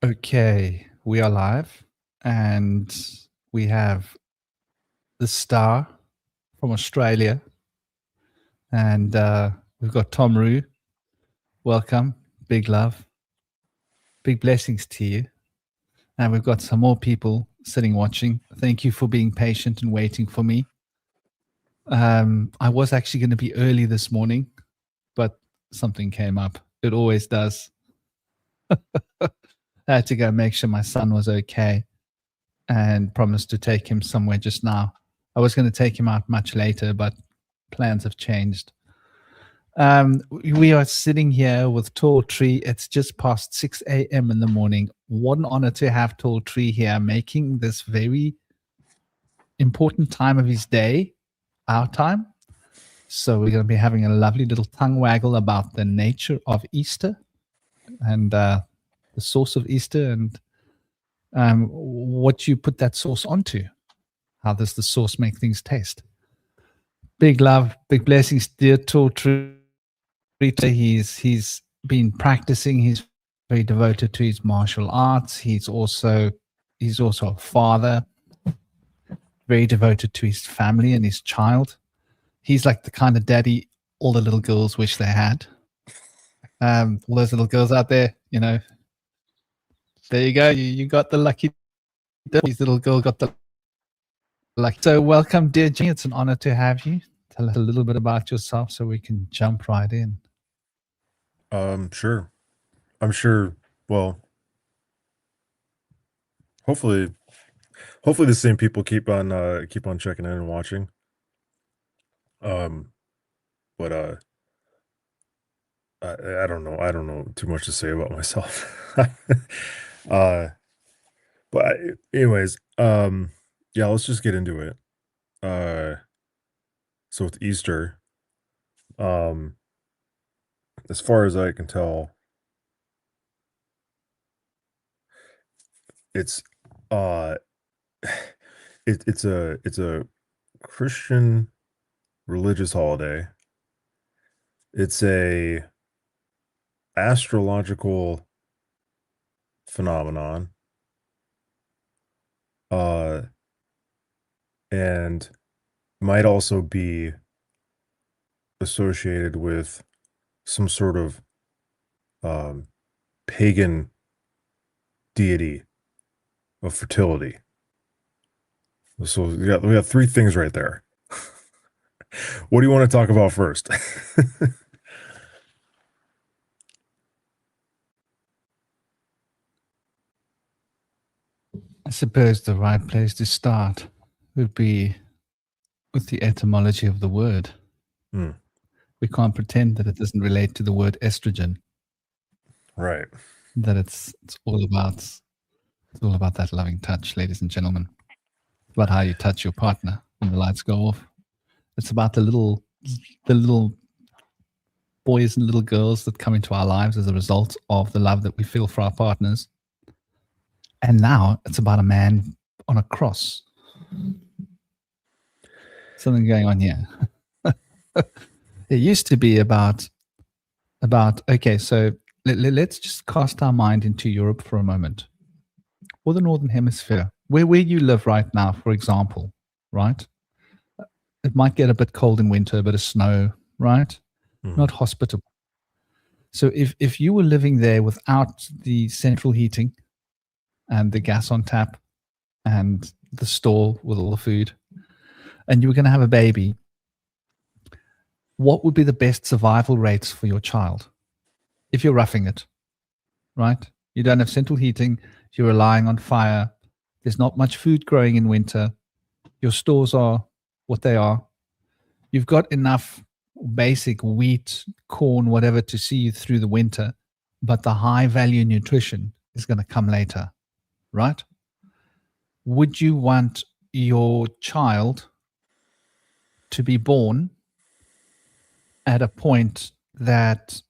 Okay, we are live, and we have the star from Australia, and we've got Tom Rue. Welcome, big love, big blessings to you. And we've got some more people sitting watching. Thank you for being patient and waiting for me. I was actually going to be early this morning, but something came up. It always does. I had to go make sure my son was okay and promised to take him somewhere just now. I was going to take him out much later, but plans have changed. We are sitting here with TallTree. It's just past 6 a.m. in the morning. What an honor to have TallTree here, making this very important time of his day our time. So we're going to be having a lovely little tongue waggle about the nature of Easter and the source of Easter and what you put that sauce onto. How does the sauce make things taste? Big love, big blessings, dear TallTree. He's been practicing. He's very devoted to his martial arts. He's also a father, very devoted to his family and his child. He's like the kind of daddy all the little girls wish they had. All those little girls out there, you know. There you go. You got the lucky. This little girl got the lucky. So welcome, dear Jenny. It's an honor to have you. Tell us a little bit about yourself so we can jump right in. Sure. I'm sure. Well, hopefully the same people keep on checking in and watching. But I don't know. I don't know too much to say about myself. But anyways, yeah, let's just get into it. So with Easter, as far as I can tell, it's it's a Christian religious holiday. It's a astrological phenomenon. And might also be associated with some sort of pagan deity of fertility. So we got three things right there. What do you want to talk about first? I suppose the right place to start would be with the etymology of the word. We can't pretend that it doesn't relate to the word estrogen. Right. That it's all about that loving touch, ladies and gentlemen. It's about how you touch your partner when the lights go off. It's about the little boys and little girls that come into our lives as a result of the love that we feel for our partners. And now it's about a man on a cross. Something going on here. It used to be about okay, so let's just cast our mind into Europe for a moment, or the Northern Hemisphere, where you live right now, for example, right? It might get a bit cold in winter, a bit of snow, right? Not hospitable. So if you were living there without the central heating and the gas on tap and the store with all the food, and you were going to have a baby, what would be the best survival rates for your child? If you're roughing it, right? You don't have central heating, you're relying on fire, there's not much food growing in winter, your stores are what they are, you've got enough basic wheat, corn, whatever to see you through the winter, but the high value nutrition is going to come later, right? Would you want your child to be born at a point that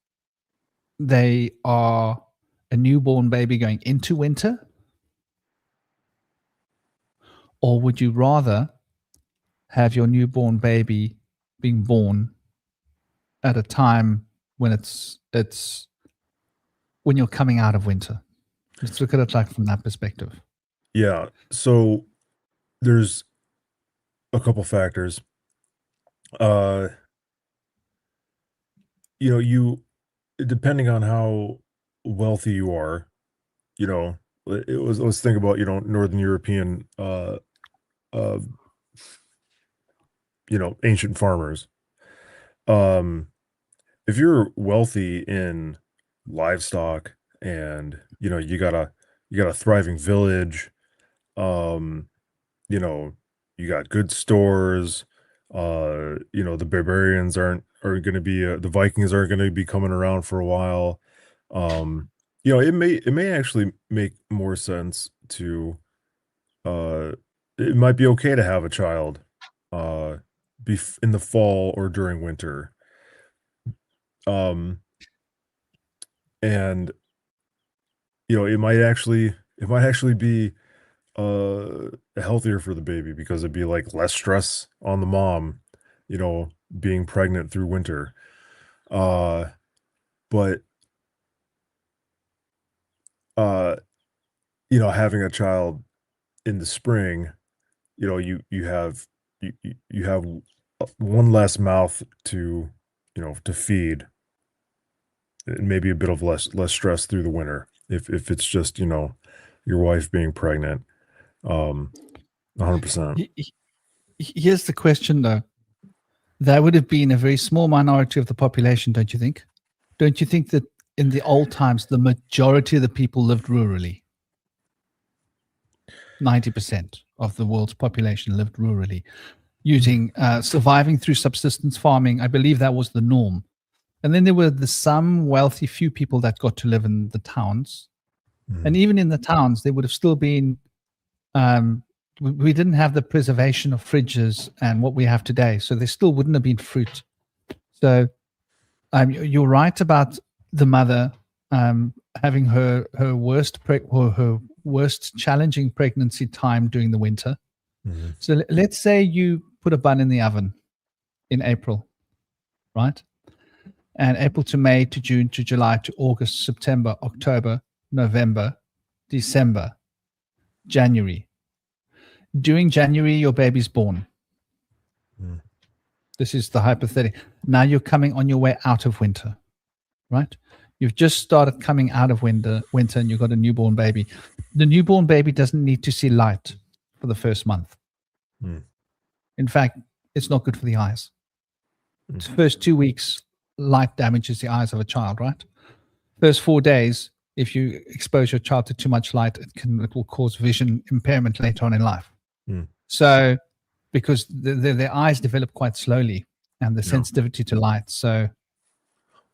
they are a newborn baby going into winter? Or would you rather have your newborn baby being born at a time when it's when you're coming out of winter, Let's look at it like from that perspective. Yeah. So there's a couple factors. You depending on how wealthy you are, let's think about, Northern European, uh, ancient farmers. Um, if you're wealthy in livestock and, you got a thriving village, um, you know, you got good stores, the barbarians are going to be the Vikings aren't going to be coming around for a while. Um, it may actually make more sense to uh it might be okay to have a child uh in the fall or during winter. Um and it might actually be healthier for the baby because it'd be like less stress on the mom, being pregnant through winter. Uh but uh having a child in the spring, you have one less mouth to feed, and maybe a bit of less stress through the winter if it's just your wife being pregnant. 100%. Here's the question, though. That would have been a very small minority of the population, don't you think? Don't you think that in the old times, the majority of the people lived rurally? 90% of the world's population lived rurally, using surviving through subsistence farming. I believe that was the norm. And then there were some wealthy few people that got to live in the towns. And even in the towns, there would have still been, we didn't have the preservation of fridges and what we have today. So there still wouldn't have been fruit. So you're right about the mother having her worst challenging pregnancy time during the winter. So let's say you put a bun in the oven in April, right? And April to May to June to July to August, September, October, November, December, January. During January, your baby's born. This is the hypothetical. Now you're coming on your way out of winter, right? You've just started coming out of winter and you've got a newborn baby. The newborn baby doesn't need to see light for the first month. In fact, it's not good for the eyes. The first 2 weeks, light damages the eyes of a child, right? First 4 days, if you expose your child to too much light, it will cause vision impairment later on in life. So, because their eyes develop quite slowly and the sensitivity to light. So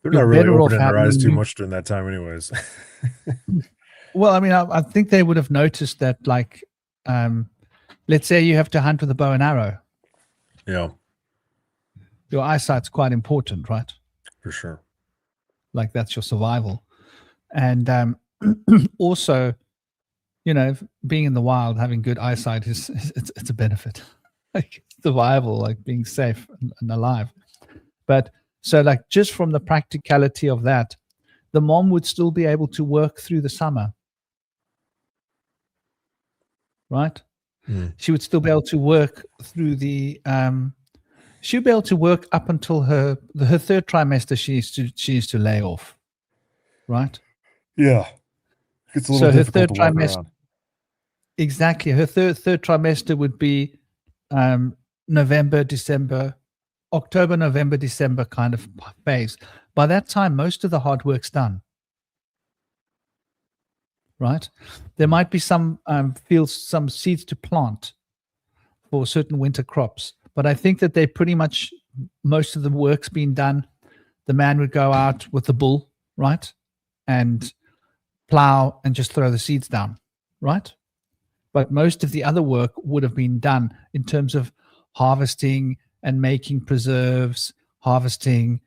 they're not really opening their eyes too much during that time anyways. Well, I mean, I think they would have noticed that, like, let's say you have to hunt with a bow and arrow. Yeah. Your eyesight's quite important, right? For sure. Like, that's your survival. And also, being in the wild, having good eyesight it's a benefit. Like survival, like being safe and alive. But so, like, just from the practicality of that, the mom would still be able to work through the summer, right? She would still be able to work through she'd be able to work up until her third trimester. She needs to lay off, right? Yeah. It's a little difficult to walk around. Exactly. Her third trimester would be November, December, October, November, December kind of phase. By that time, most of the hard work's done, right? There might be some fields, some seeds to plant for certain winter crops, but I think that they pretty much, most of the work's been done. The man would go out with the bull, right, and plow and just throw the seeds down, right? But most of the other work would have been done in terms of harvesting and making preserves, harvesting,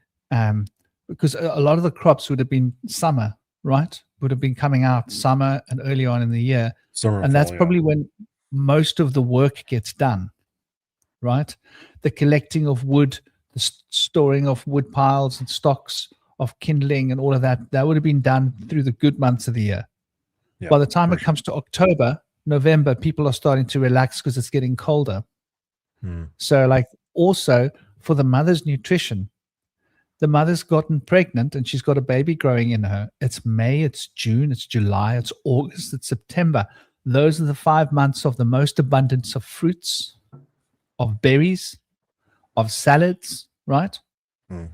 because a lot of the crops would have been summer, right? Would have been coming out summer and early on in the year. And that's probably when most of the work gets done, right? The collecting of wood, the storing of wood piles and stocks of kindling and all of that, that would have been done through the good months of the year. Yeah, By the time for it comes to October, November, people are starting to relax because it's getting colder. sure. So, like, also for the mother's nutrition, the mother's gotten pregnant and she's got a baby growing in her. It's May, it's June, it's July, it's August, it's September. Those are the 5 months of the most abundance of fruits, of berries, of salads, right? Mm.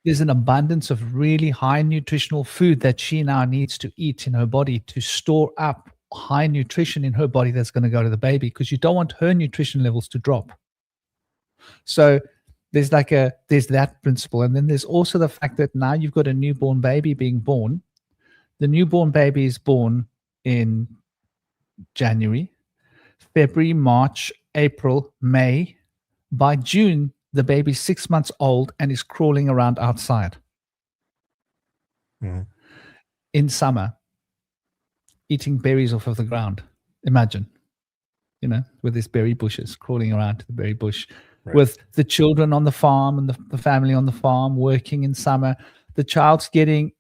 There's an abundance of really high nutritional food that she now needs to eat in her body to store up high nutrition in her body that's going to go to the baby, because you don't want her nutrition levels to drop. So there's that principle. And then there's also the fact that now you've got a newborn baby being born. The newborn baby is born in January, February, March, April, May. By June, the baby's 6 months old and is crawling around outside. Mhm. In summer, eating berries off of the ground. Imagine, with these berry bushes, crawling around to the berry bush, Right. with the children on the farm and the family on the farm working in summer. The child's getting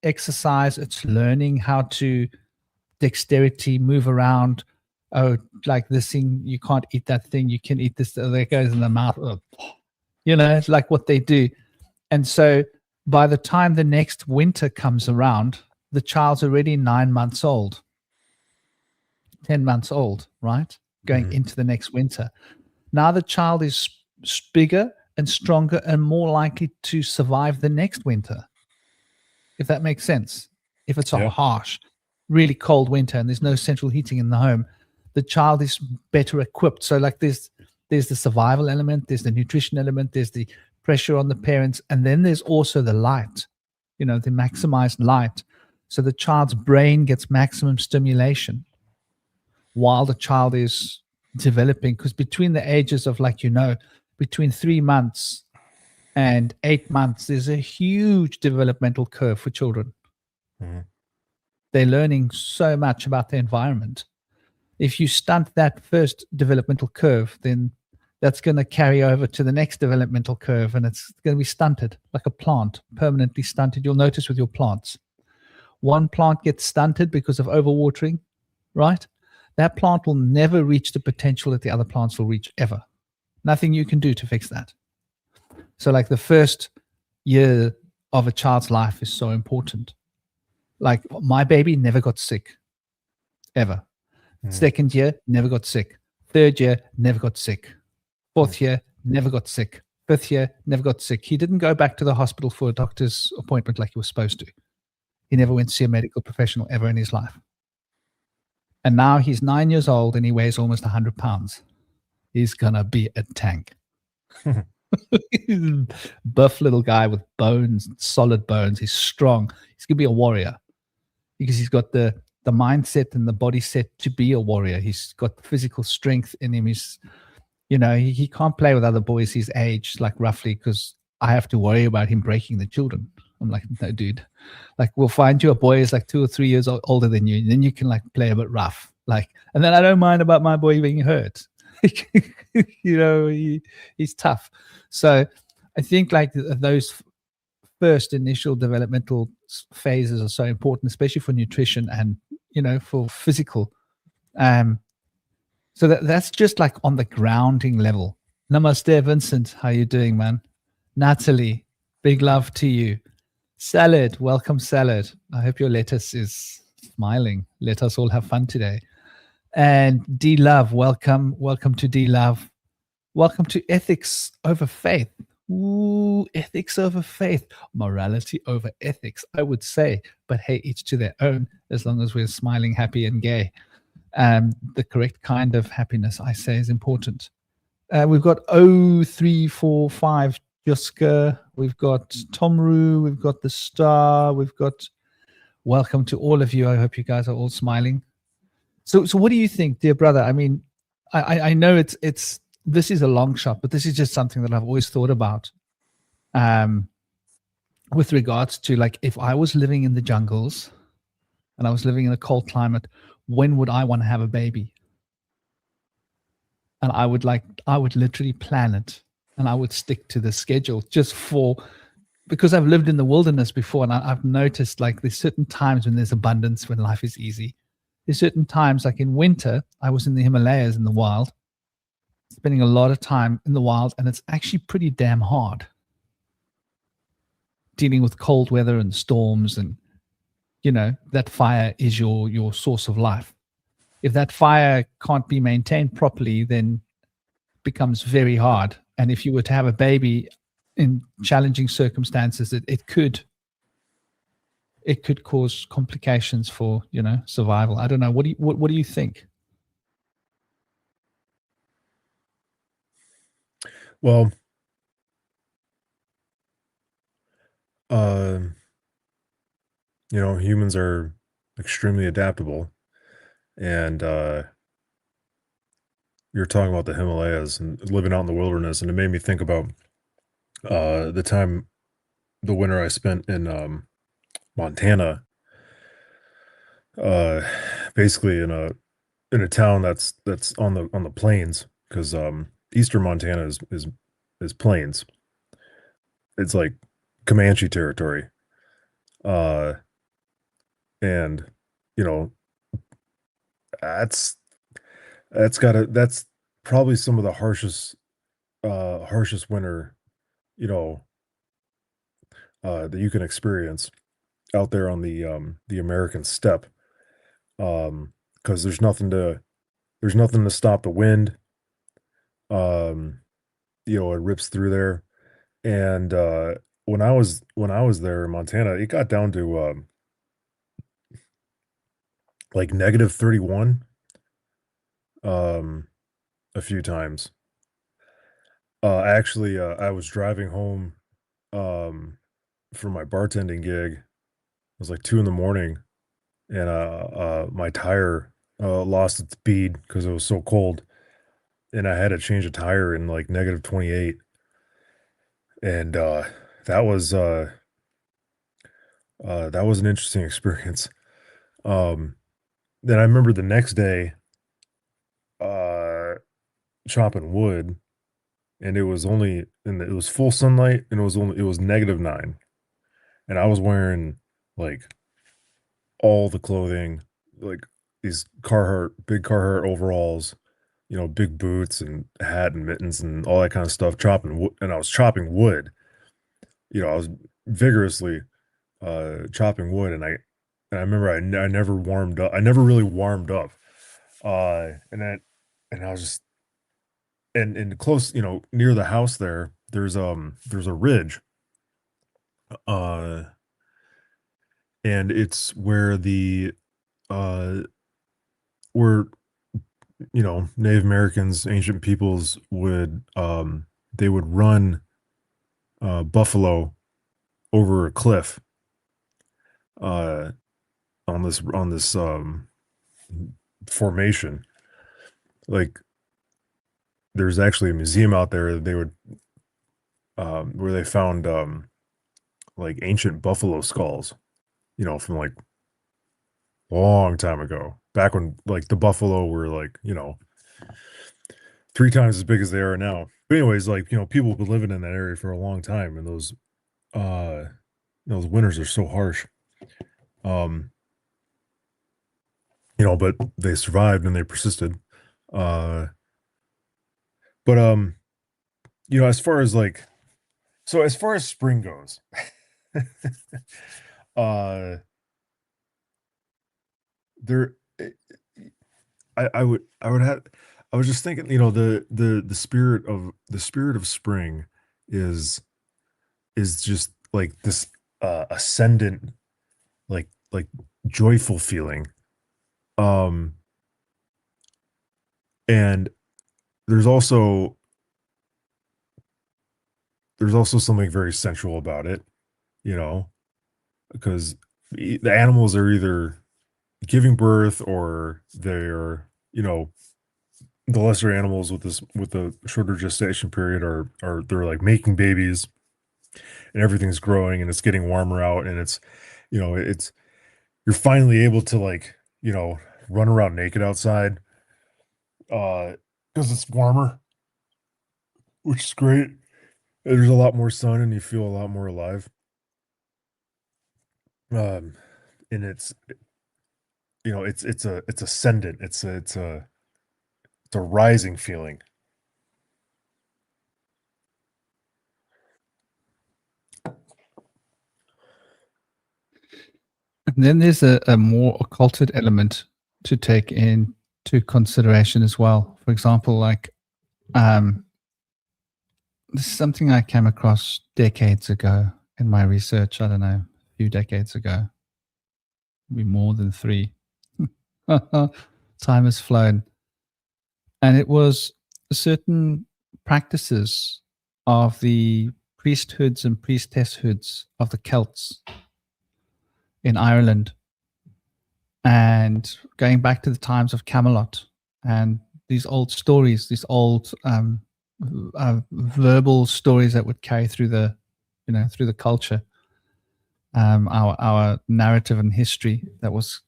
exercise. It's learning how to dexterity, move around. Oh, like this thing, you can't eat that thing. You can eat this. That goes in the mouth. It's like what they do. And so by the time the next winter comes around, the child's already 9 months old, 10 months old, right? Going into the next winter. Now the child is bigger and stronger and more likely to survive the next winter, if that makes sense. If it's a Yeah. harsh, really cold winter and there's no central heating in the home, the child is better equipped. So like there's the survival element, there's the nutrition element, there's the pressure on the parents, and then there's also the light, the maximized light. So the child's brain gets maximum stimulation while the child is developing, because between the ages of between 3 months and 8 months, there's a huge developmental curve for children. Mhm. They're learning so much about the environment. If you stunt that first developmental curve, then that's going to carry over to the next developmental curve, and it's going to be stunted, like a plant, permanently stunted. You'll notice with your plants, one plant gets stunted because of overwatering, right? That plant will never reach the potential that the other plants will reach, ever. Nothing you can do to fix that. So like the first year of a child's life is so important. Like my baby never got sick, ever. Second year, never got sick. Third year, never got sick. Fourth year, never got sick. Fifth year, never got sick. He didn't go back to the hospital for a doctor's appointment like he was supposed to. He never went to see a medical professional ever in his life. And now he's 9 years old and he weighs almost 100 pounds. He's going to be a tank. Buff little guy with bones, solid bones. He's strong. He's going to be a warrior because he's got the mindset and the body set to be a warrior. He's got the physical strength in him. He's, he can't play with other boys his age, like roughly, because I have to worry about him breaking the children. I'm like, no, dude. Like, we'll find you a boy who's like 2 or 3 years older than you, and then you can like play a bit rough. Like, and then I don't mind about my boy being hurt. He's tough. So I think like those first initial developmental phases are so important, especially for nutrition and, for physical. So that's just like on the grounding level. Namaste, Vincent. How you doing, man? Natalie, big love to you. Salad, welcome, Salad. I hope your lettuce is smiling. Let us all have fun today. And D Love, welcome to D Love. Welcome to Ethics Over Faith. Ooh, ethics over faith, morality over ethics, I would say. But hey, each to their own, as long as we're smiling, happy, and gay. The correct kind of happiness, I say, is important. We've got 0345 Juska. We've got Tomru. We've got the Star. We've got welcome to all of you. I hope you guys are all smiling. So what do you think, dear brother? I mean, I know it's this is a long shot, but this is just something that I've always thought about. With regards to like, if I was living in the jungles and I was living in a cold climate, when would I want to have a baby? And I would literally plan it, and I would stick to the schedule because I've lived in the wilderness before, and I've noticed like there's certain times when there's abundance, when life is easy. There's certain times, like in winter, I was in the Himalayas in the wild, spending a lot of time in the wild, and it's actually pretty damn hard dealing with cold weather and storms. And that fire is your source of life. If that fire can't be maintained properly, then it becomes very hard. And if you were to have a baby in challenging circumstances, it could cause complications for survival. I don't know. What do you think? Well, humans are extremely adaptable, and you're talking about the Himalayas and living out in the wilderness, and it made me think about the winter I spent in Montana, uh, basically in a town that's on the plains, because eastern Montana is plains. It's like Comanche territory, uh, and you know that's that's probably some of the harshest winter, you know, that you can experience out there on the American steppe, because there's nothing to stop the wind. Um, it rips through there, and when I was there in Montana, it got down to like -31 um a few times. I was driving home um for my bartending gig. It was like 2 in the morning, and my tire lost its bead because it was so cold, and I had to change a tire in like -28, and that was uh that was an interesting experience. Um, then I remember the next day, uh, chopping wood, and it was full sunlight, and it was -9, and I was wearing like all the clothing, like these big Carhartt overalls, big boots and hat and mittens and all that kind of stuff, chopping wood, and I was chopping wood. I was vigorously chopping wood, and I remember I never warmed up. I never really warmed up. And I was just and close, near the house there, there's a ridge, uh, and it's uh where Native Americans, ancient peoples they would run buffalo over a cliff uh on this formation. Like, there's actually a museum out there that they would where they found like ancient buffalo skulls, from like a long time ago, back when like the buffalo were like, 3 times as big as they are now. But anyways, like, people have been living in that area for a long time, and uh those winters are so harsh. Um, but they survived and they persisted. Uh, but as far as like so as far as spring goes, uh there I was just thinking, the spirit of spring is just like this ascendant, like joyful feeling. Um and there's also something very sensual about it, you know, because the animals are either giving birth, or they're, the lesser animals with the shorter gestation period are they're like making babies, and everything's growing and it's getting warmer out, and it's you're finally able to, like, run around naked outside because it's warmer, which is great. There's a lot more sun and you feel a lot more alive. Um and it's ascendant. It's a rising feeling. And then there's a more occulted element to take into consideration as well. For example, like this is something I came across decades ago in my research. I don't know, a few decades ago, maybe more than 3. Time has flown. And it was certain practices of the priesthoods and priestesshoods of the Celts in Ireland, and going back to the times of Camelot, and these old stories, these old verbal stories that would carry through the, through the culture, our narrative and history that was,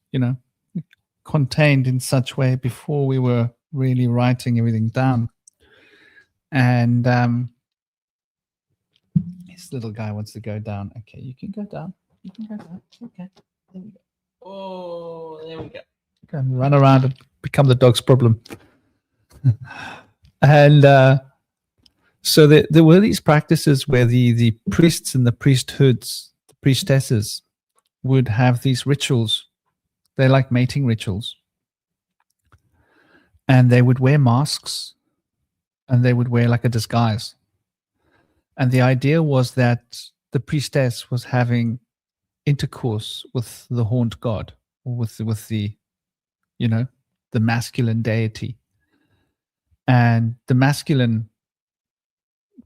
contained in such way before we were really writing everything down. And this little guy wants to go down. Okay, you can go down. You can go down. Okay, there we go. Oh, there we go. Can run around and become the dog's problem. And so there were these practices where the priests and the priesthoods, the priestesses, would have these rituals. They're like mating rituals. And they would wear masks, and they would wear like a disguise. And the idea was that the priestess was having intercourse with the horned god, or with the the masculine deity, and the masculine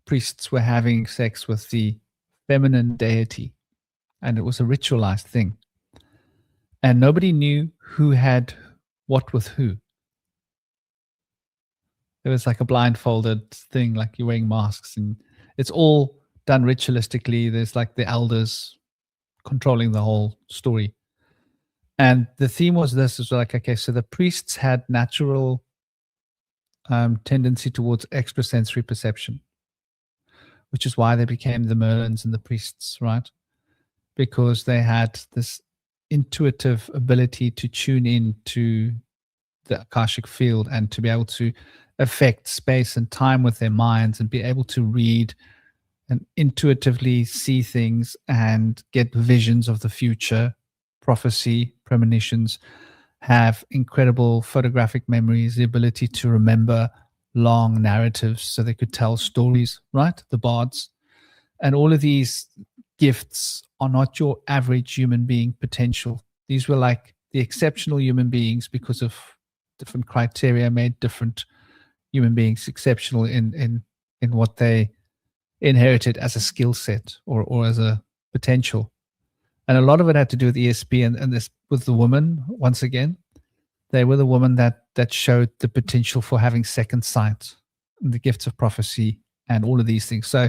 priests were having sex with the feminine deity, and it was a ritualized thing, and nobody knew who had what with who. It was like a blindfolded thing, like you're wearing masks, and it's all done ritualistically. There's like the elders controlling the whole story. And the theme was this, is like, okay, so the priests had natural tendency towards extrasensory perception, which is why they became the Merlins and the priests, right? Because they had this intuitive ability to tune in to the Akashic field and to be able to affect space and time with their minds, and be able to read and intuitively see things and get visions of the future, prophecy, premonitions, have incredible photographic memories, the ability to remember long narratives so they could tell stories, right? The bards. And all of these gifts are not your average human being potential. These were like the exceptional human beings, because of different criteria, made different human beings exceptional in what they inherited as a skill set, or as a potential. And a lot of it had to do with ESP and this with the woman. Once again, they were the woman that showed the potential for having second sight, and the gifts of prophecy, and all of these things. So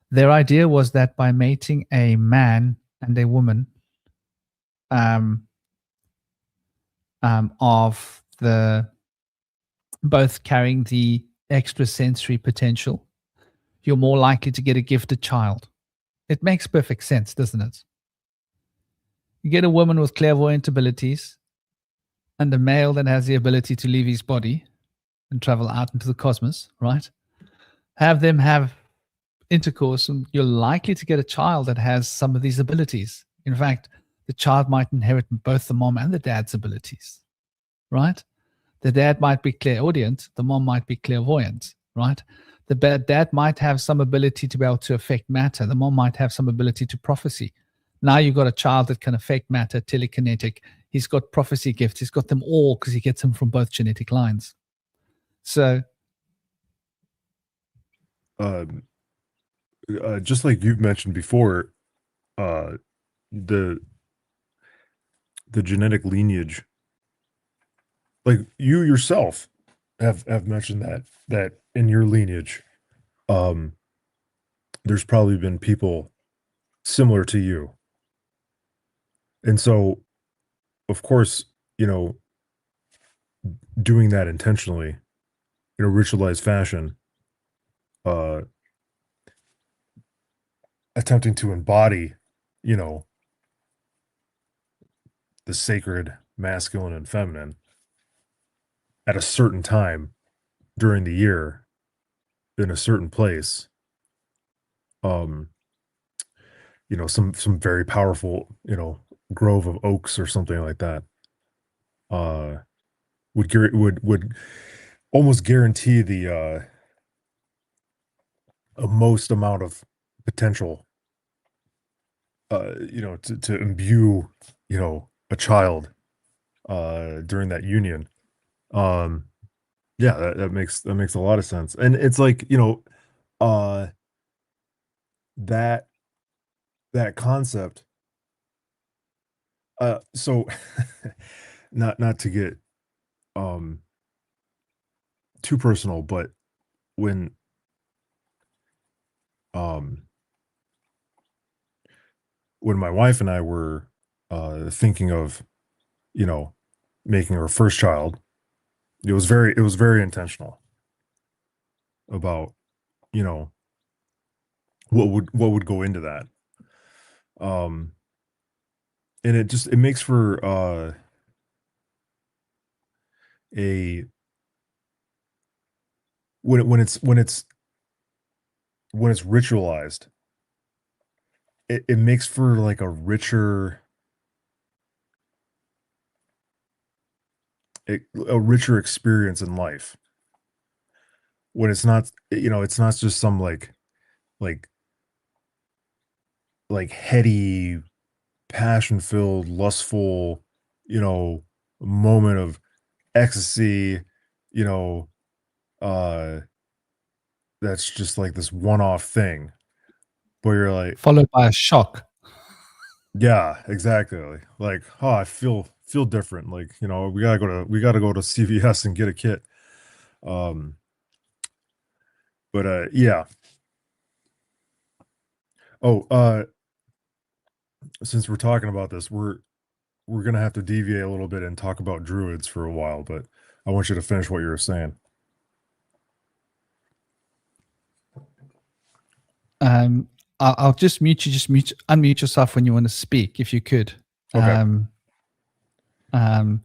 their idea was that by mating a man and a woman, of the both carrying the extrasensory potential, you're more likely to get a gifted child. It makes perfect sense, doesn't it? You get a woman with clairvoyant abilities and a male that has the ability to leave his body and travel out into the cosmos, right? Have them have intercourse, and you're likely to get a child that has some of these abilities. In fact, the child might inherit both the mom and the dad's abilities, right? The dad might be clairaudient, the mom might be clairvoyant, right? The dad might have some ability to be able to affect matter. The mom might have some ability to prophecy. Now you've got a child that can affect matter, telekinetic. He's got prophecy gifts. He's got them all because he gets them from both genetic lines. So, Just like you've mentioned before, the genetic lineage, like you yourself have mentioned that in your lineage, there's probably been people similar to you. And so, of course, doing that intentionally in a ritualized fashion, attempting to embody, the sacred masculine and feminine at a certain time during the year in a certain place. Um, some very powerful, grove of oaks or something like that, uh, would almost guarantee the a most amount of potential, to imbue, a child, during that union. Um, yeah, that makes a lot of sense, and it's like, uh, that that concept. So not to get um too personal, but when um when my wife and I were thinking of, you know, making our first child, it was very intentional about, you know, what would go into that. Um and it makes for a when it's ritualized, it makes for like a richer experience in life when it's not just some like heady, passion-filled, lustful, you know, moment of ecstasy, you know, uh, that's just like this one-off thing where you're like, Followed by a shock. yeah, exactly. Like, oh, I feel different. Like, we gotta go to CVS and get a kit. Um, but yeah. Oh, since we're talking about this, we're gonna have to deviate a little bit and talk about druids for a while, but I want you to finish what you were saying. Um, I'll just mute you. Just unmute yourself when you want to speak, if you could. Okay. Um,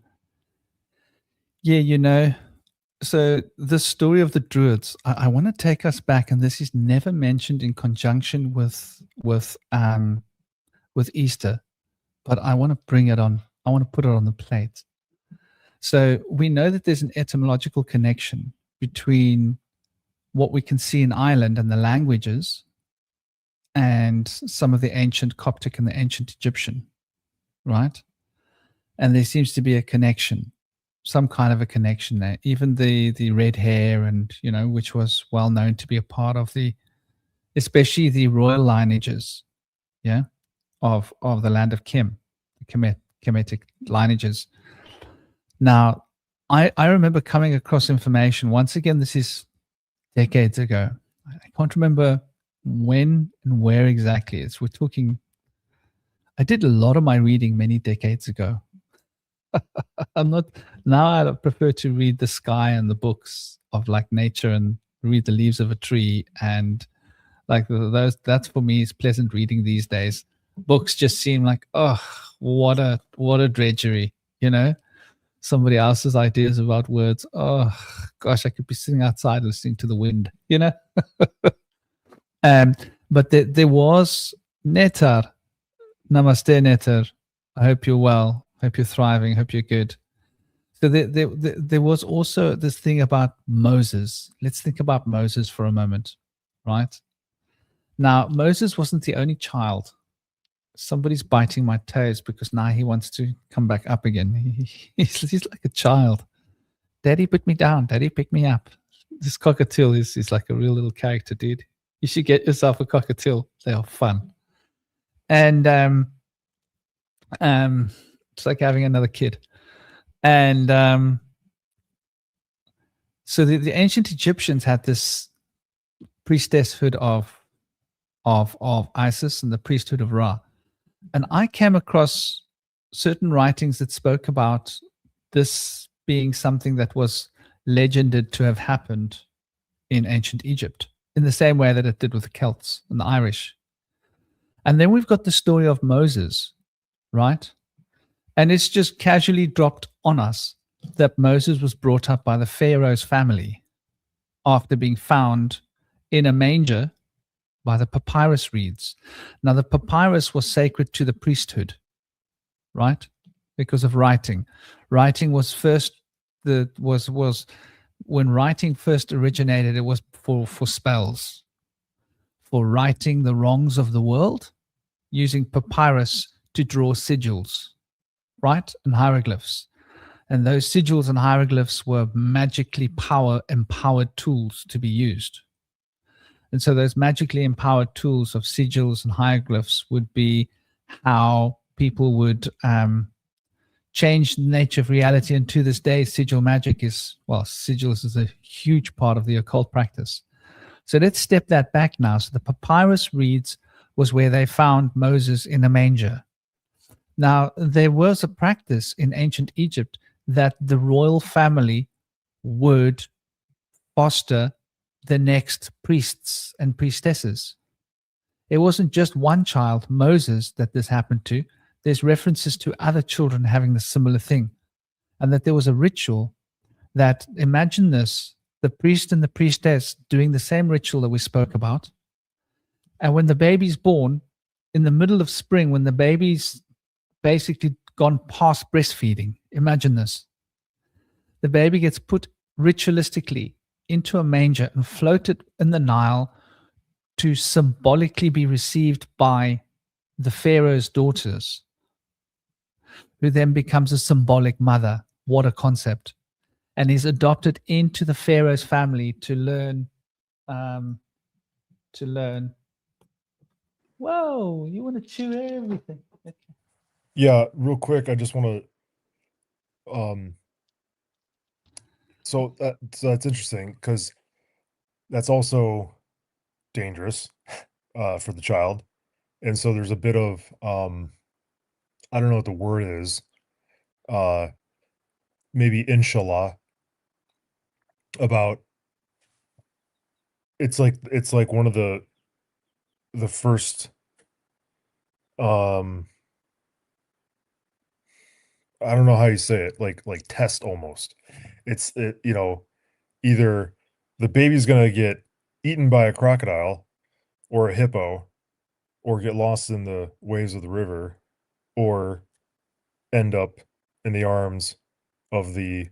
yeah, so the story of the druids, I want to take us back, and this is never mentioned in conjunction with Easter, but I want to bring it on. I want to put it on the plate. So we know that there's an etymological connection between what we can see in Ireland and the languages and some of the ancient Coptic and the ancient Egyptian, right? And there seems to be a connection, some kind of a connection there. Even the red hair, and which was well known to be a part of especially the royal lineages, yeah, of the land of Kim, the Kemetic lineages. Now, I remember coming across information. Once again, this is decades ago. I can't remember when and where exactly. We're talking. I did a lot of my reading many decades ago. I'm not now. I prefer to read the sky and the books of like nature and read the leaves of a tree, and like those. That's for me is pleasant reading these days. Books just seem like, oh, what a drudgery, somebody else's ideas about words. Oh gosh, I could be sitting outside listening to the wind, Um, but there was Netar. Namaste, Netar. I hope you're well. Hope you're thriving. Hope you're good. So there was also this thing about Moses. Let's think about Moses for a moment, right? Now, Moses wasn't the only child. Somebody's biting my toes because now he wants to come back up again. He's like a child. Daddy, put me down. Daddy, pick me up. This cockatiel is like a real little character, dude. You should get yourself a cockatiel. They are fun. And it's like having another kid. And so the ancient Egyptians had this priestesshood of Isis and the priesthood of Ra. And I came across certain writings that spoke about this being something that was legended to have happened in ancient Egypt, in the same way that it did with the Celts and the Irish. And then we've got the story of Moses, right? And it's just casually dropped on us that Moses was brought up by the Pharaoh's family after being found in a manger by the papyrus reeds. Now, the papyrus was sacred to the priesthood, right? Because of writing. Writing was first was when writing first originated, it was for spells, for writing the wrongs of the world, using papyrus to draw sigils, right? And hieroglyphs. And those sigils and hieroglyphs were magically empowered tools to be used. And so those magically empowered tools of sigils and hieroglyphs would be how people would change the nature of reality. And to this day, sigils is a huge part of the occult practice. So let's step that back now. So the papyrus reeds was where they found Moses in a manger. Now, there was a practice in ancient Egypt that the royal family would foster the next priests and priestesses. It wasn't just one child, Moses, that this happened to. There's references to other children having the similar thing. And that there was a ritual that, imagine this, the priest and the priestess doing the same ritual that we spoke about. And when the baby's born, in the middle of spring, when the baby's basically gone past breastfeeding, imagine this. The baby gets put ritualistically into a manger and floated in the Nile to symbolically be received by the Pharaoh's daughters, who then becomes a symbolic mother. What a concept. And is adopted into the Pharaoh's family to learn. Whoa, you want to chew everything. Okay. Yeah, real quick, I just want to so that's interesting because that's also dangerous for the child. And so there's a bit of I don't know what the word is, maybe inshallah, about it's like one of the first I don't know how you say it, like test almost. Either the baby's gonna get eaten by a crocodile or a hippo or get lost in the waves of the river or end up in the arms of the,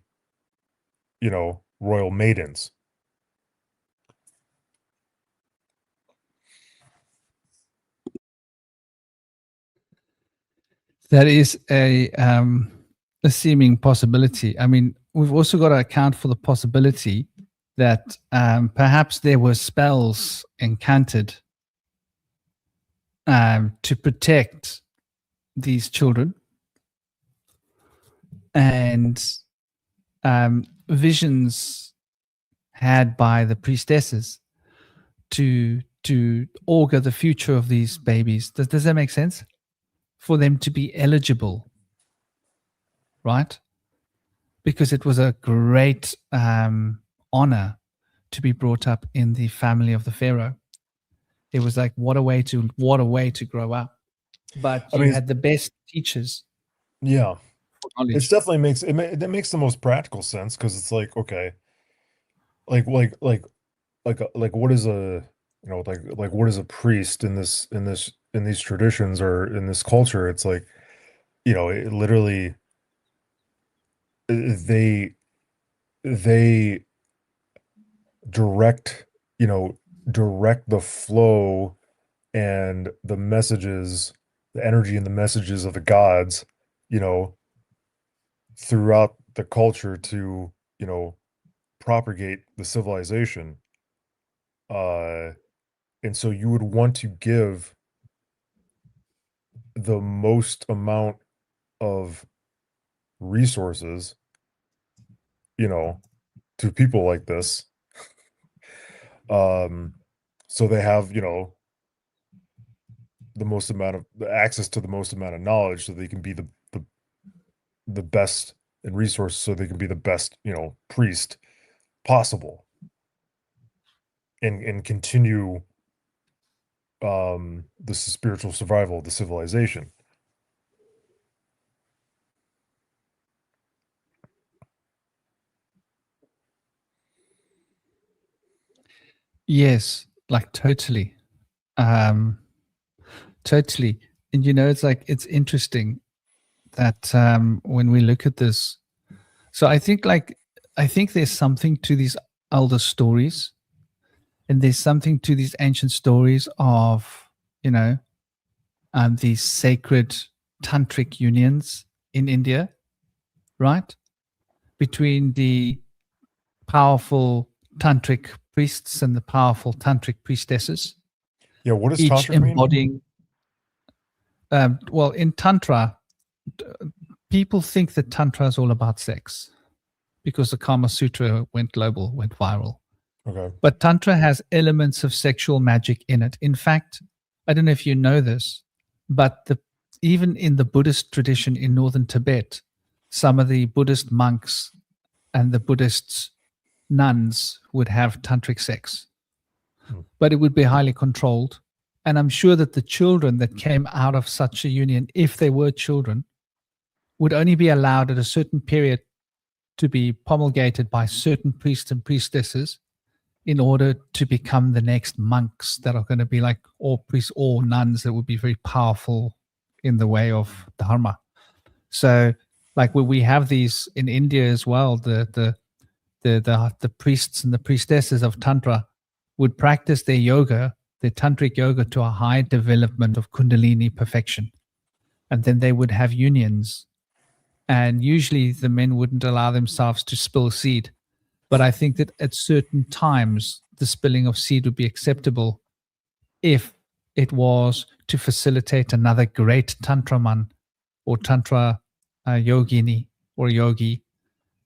royal maidens. That is a seeming possibility. I mean, we've also got to account for the possibility that perhaps there were spells encanted to protect these children, and visions had by the priestesses to augur the future of these babies. Does that make sense? For them to be eligible, right? Because it was a great honor to be brought up in the family of the Pharaoh. It was like, what a way to grow up. But you had the best teachers. Yeah, for knowledge. it definitely makes the most practical sense because it's like, okay, like what is a what is a priest in these traditions or in this culture? It's like, it literally they direct direct the flow and the messages, the energy and the messages of the gods, throughout the culture to, propagate the civilization. And so you would want to give the most amount of resources, to people like this. So they have, the most amount of access to the most amount of knowledge so they can be the best and resources so they can be the best, priest possible and continue the spiritual survival of the civilization. Yes, like totally. Um, totally. And it's like it's interesting that when we look at this, so I think there's something to these elder stories, and there's something to these ancient stories of you know these sacred tantric unions in India, right? Between the powerful tantric priests and the powerful tantric priestesses, Yeah, what does each tantric mean? embodying. Well, in tantra, people think that tantra is all about sex because the Kama Sutra went global, went viral. Okay. But tantra has elements of sexual magic in it. In fact, I don't know if you know this, but even in the Buddhist tradition in northern Tibet, some of the Buddhist monks and the Buddhist nuns would have tantric sex, Hmm. but it would be highly controlled. And I'm sure that the children that came out of such a union, if they were children, would only be allowed at a certain period to be promulgated by certain priests and priestesses in order to become the next monks that are going to be like all priests or nuns that would be very powerful in the way of dharma. So like we have these in India as well, the priests and the priestesses of tantra would practice their yoga, their tantric yoga, to a high development of kundalini perfection, and then they would have unions, and usually the men wouldn't allow themselves to spill seed. But I think that at certain times, the spilling of seed would be acceptable if it was to facilitate another great tantraman or tantra yogini or yogi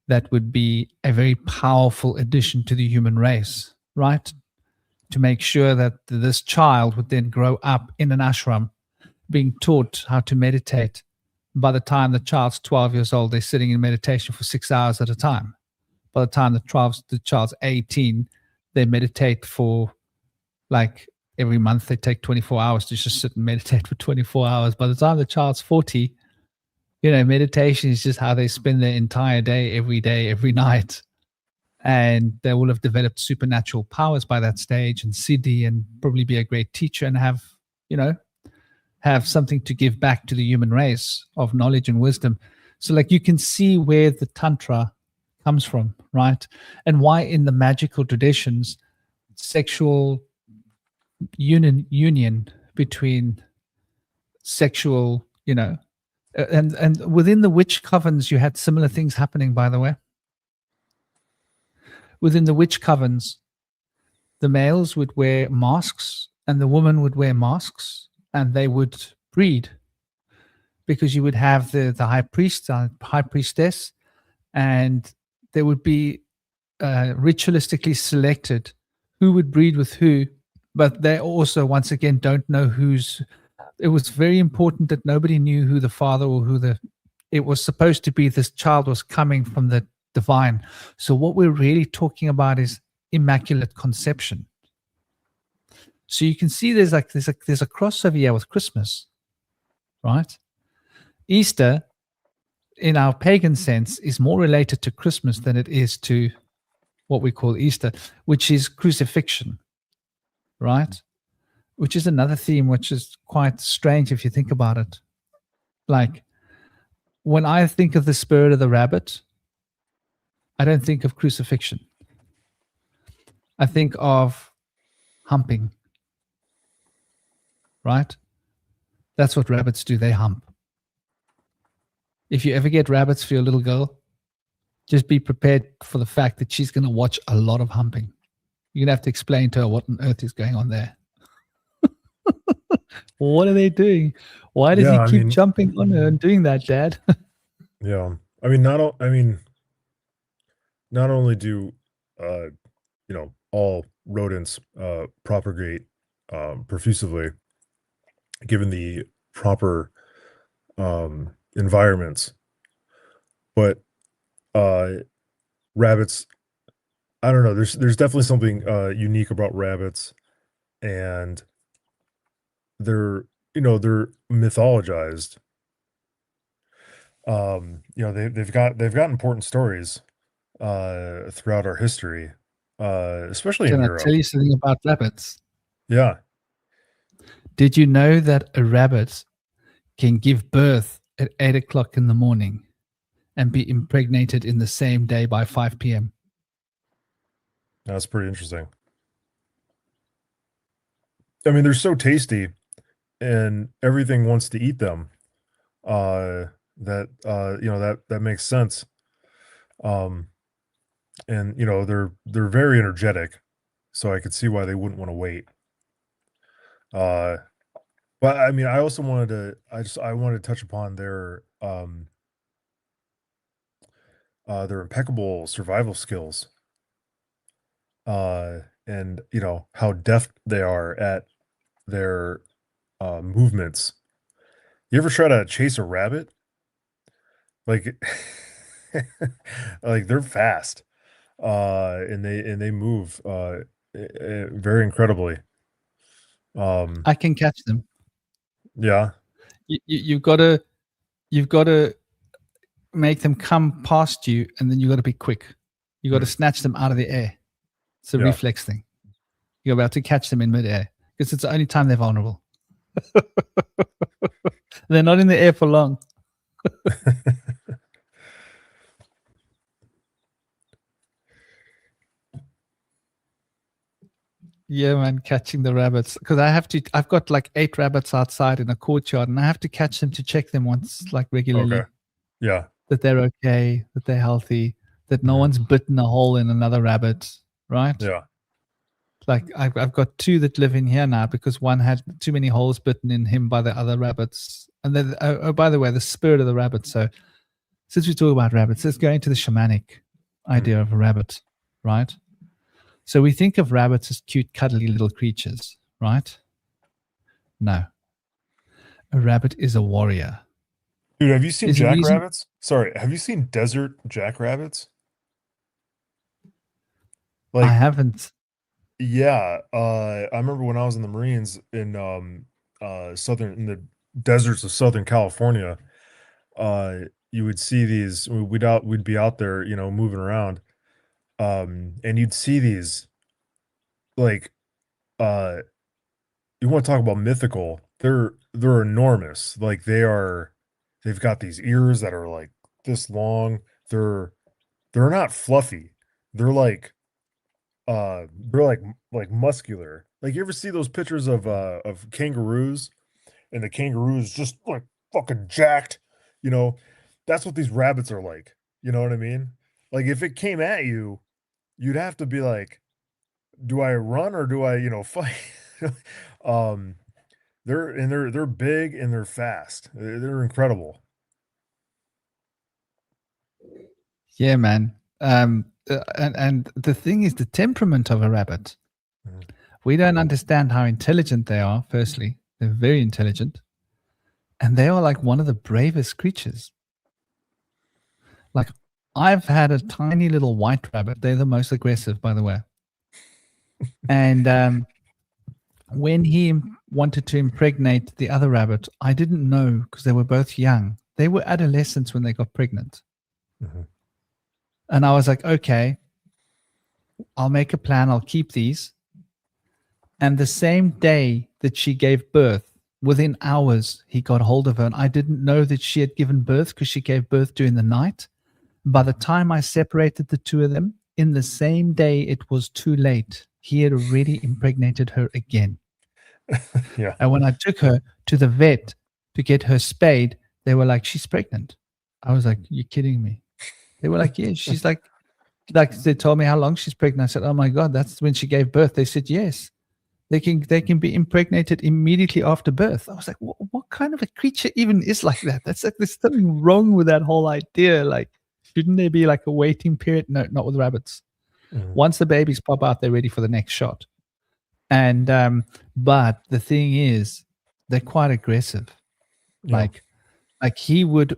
that would be a very powerful addition to the human race, right? To make sure that this child would then grow up in an ashram being taught how to meditate. By the time the child's 12 years old, they're sitting in meditation for 6 hours at a time. By the time the child's 18, they meditate for like every month, they take 24 hours to just sit and meditate for 24 hours. By the time the child's 40, meditation is just how they spend their entire day, every night. And they will have developed supernatural powers by that stage and siddhi and probably be a great teacher and you know, have something to give back to the human race of knowledge and wisdom. So like you can see where the tantra comes from, right? And why in the magical traditions, sexual union between sexual, and within the witch covens, you had similar things happening, by the way. Within the witch covens, the males would wear masks and the women would wear masks and they would breed, because you would have the high priest, high priestess, and there would be ritualistically selected who would breed with who. But they also, once again, don't know who's. It was very important that nobody knew who the father or it was supposed to be. This child was coming from the divine. So what we're really talking about is immaculate conception. So you can see there's a crossover here with Christmas, right? Easter, in our pagan sense, is more related to Christmas than it is to what we call Easter, which is crucifixion, right? Which is another theme which is quite strange if you think about it. Like, when I think of the spirit of the rabbit, I don't think of crucifixion. I think of humping, right? That's what rabbits do. They hump. If you ever get rabbits for your little girl, just be prepared for the fact that she's going to watch a lot of humping. You're going to have to explain to her what on earth is going on there. What are they doing? Why does he Yeah, I keep mean, jumping on her and doing that, Dad? yeah. I mean, not only do all rodents propagate profusively given the proper environments, but uh rabbits, I don't know, there's definitely something unique about rabbits, and they're mythologized. They've got important stories throughout our history. especially in Can I Europe. tell you something about rabbits? Yeah. Did you know that a rabbit can give birth at 8 o'clock in the morning and be impregnated in the same day by 5 p.m.? That's pretty interesting. I mean, they're so tasty and everything wants to eat them. That makes sense. Um, and they're very energetic, so I could see why they wouldn't want to wait. Uh, but I mean, I also I wanted to touch upon their impeccable survival skills. And how deft they are at their movements. You ever try to chase a rabbit? Like, like they're fast, and they move very incredibly. I can catch them. Yeah, You've got to make them come past you, and then you've got to be quick. You've got to snatch them out of the air. It's a Yeah. reflex thing. You're about to catch them in midair because it's the only time they're vulnerable. They're not in the air for long. Yeah, man, catching the rabbits. Because I've got like 8 rabbits outside in a courtyard, and I have to catch them to check them once, like regularly, Okay. Yeah. that they're okay, that they're healthy, that no one's bitten a hole in another rabbit, right? Yeah. Like I've got 2 that live in here now because one had too many holes bitten in him by the other rabbits. And then, by the way, the spirit of the rabbit. So since we talk about rabbits, let's go into the shamanic idea of a rabbit, right? So we think of rabbits as cute, cuddly little creatures, right? No. A rabbit is a warrior. Dude, have you seen There's a reason- jackrabbits? Sorry, have you seen desert jackrabbits? I haven't. Yeah, I remember when I was in the Marines in the deserts of Southern California, you would see these we'd be out there, moving around, and you'd see these like uh you want to talk about mythical. They're enormous. Like they've got these ears that are like this long. They're not fluffy. They're like they're like muscular. Like you ever see those pictures of kangaroos and the kangaroo is just like fucking jacked, you know? That's what these rabbits are like. You know what I mean? Like if it came at you, you'd have to be like, do I run or do I, fight? um they're big and they're fast. They're incredible. Yeah, man. And the thing is the temperament of a rabbit. Mhm. We don't understand how intelligent they are, firstly. They're very intelligent. And they are like one of the bravest creatures. Like, I've had a tiny little white rabbit. They're the most aggressive, by the way. And when he wanted to impregnate the other rabbit, I didn't know because they were both young. They were adolescents when they got pregnant. Mhm. And I was like, okay, I'll make a plan. I'll keep these. And the same day that she gave birth, within hours, he got hold of her. And I didn't know that she had given birth because she gave birth during the night. By the time I separated the 2 of them, in the same day, it was too late. He had already impregnated her again. Yeah. And when I took her to the vet to get her spayed, they were like, she's pregnant. I was like, you're kidding me. They were like, yeah, she's like they told me how long she's pregnant. I said, oh my God, that's when she gave birth. They said, yes, they can be impregnated immediately after birth. I was like, what kind of a creature even is like that? That's like, there's something wrong with that whole idea. Like, shouldn't there be like a waiting period? No, not with rabbits. Mhm. Once the babies pop out, they're ready for the next shot. And but the thing is, they're quite aggressive. Yeah. Like he would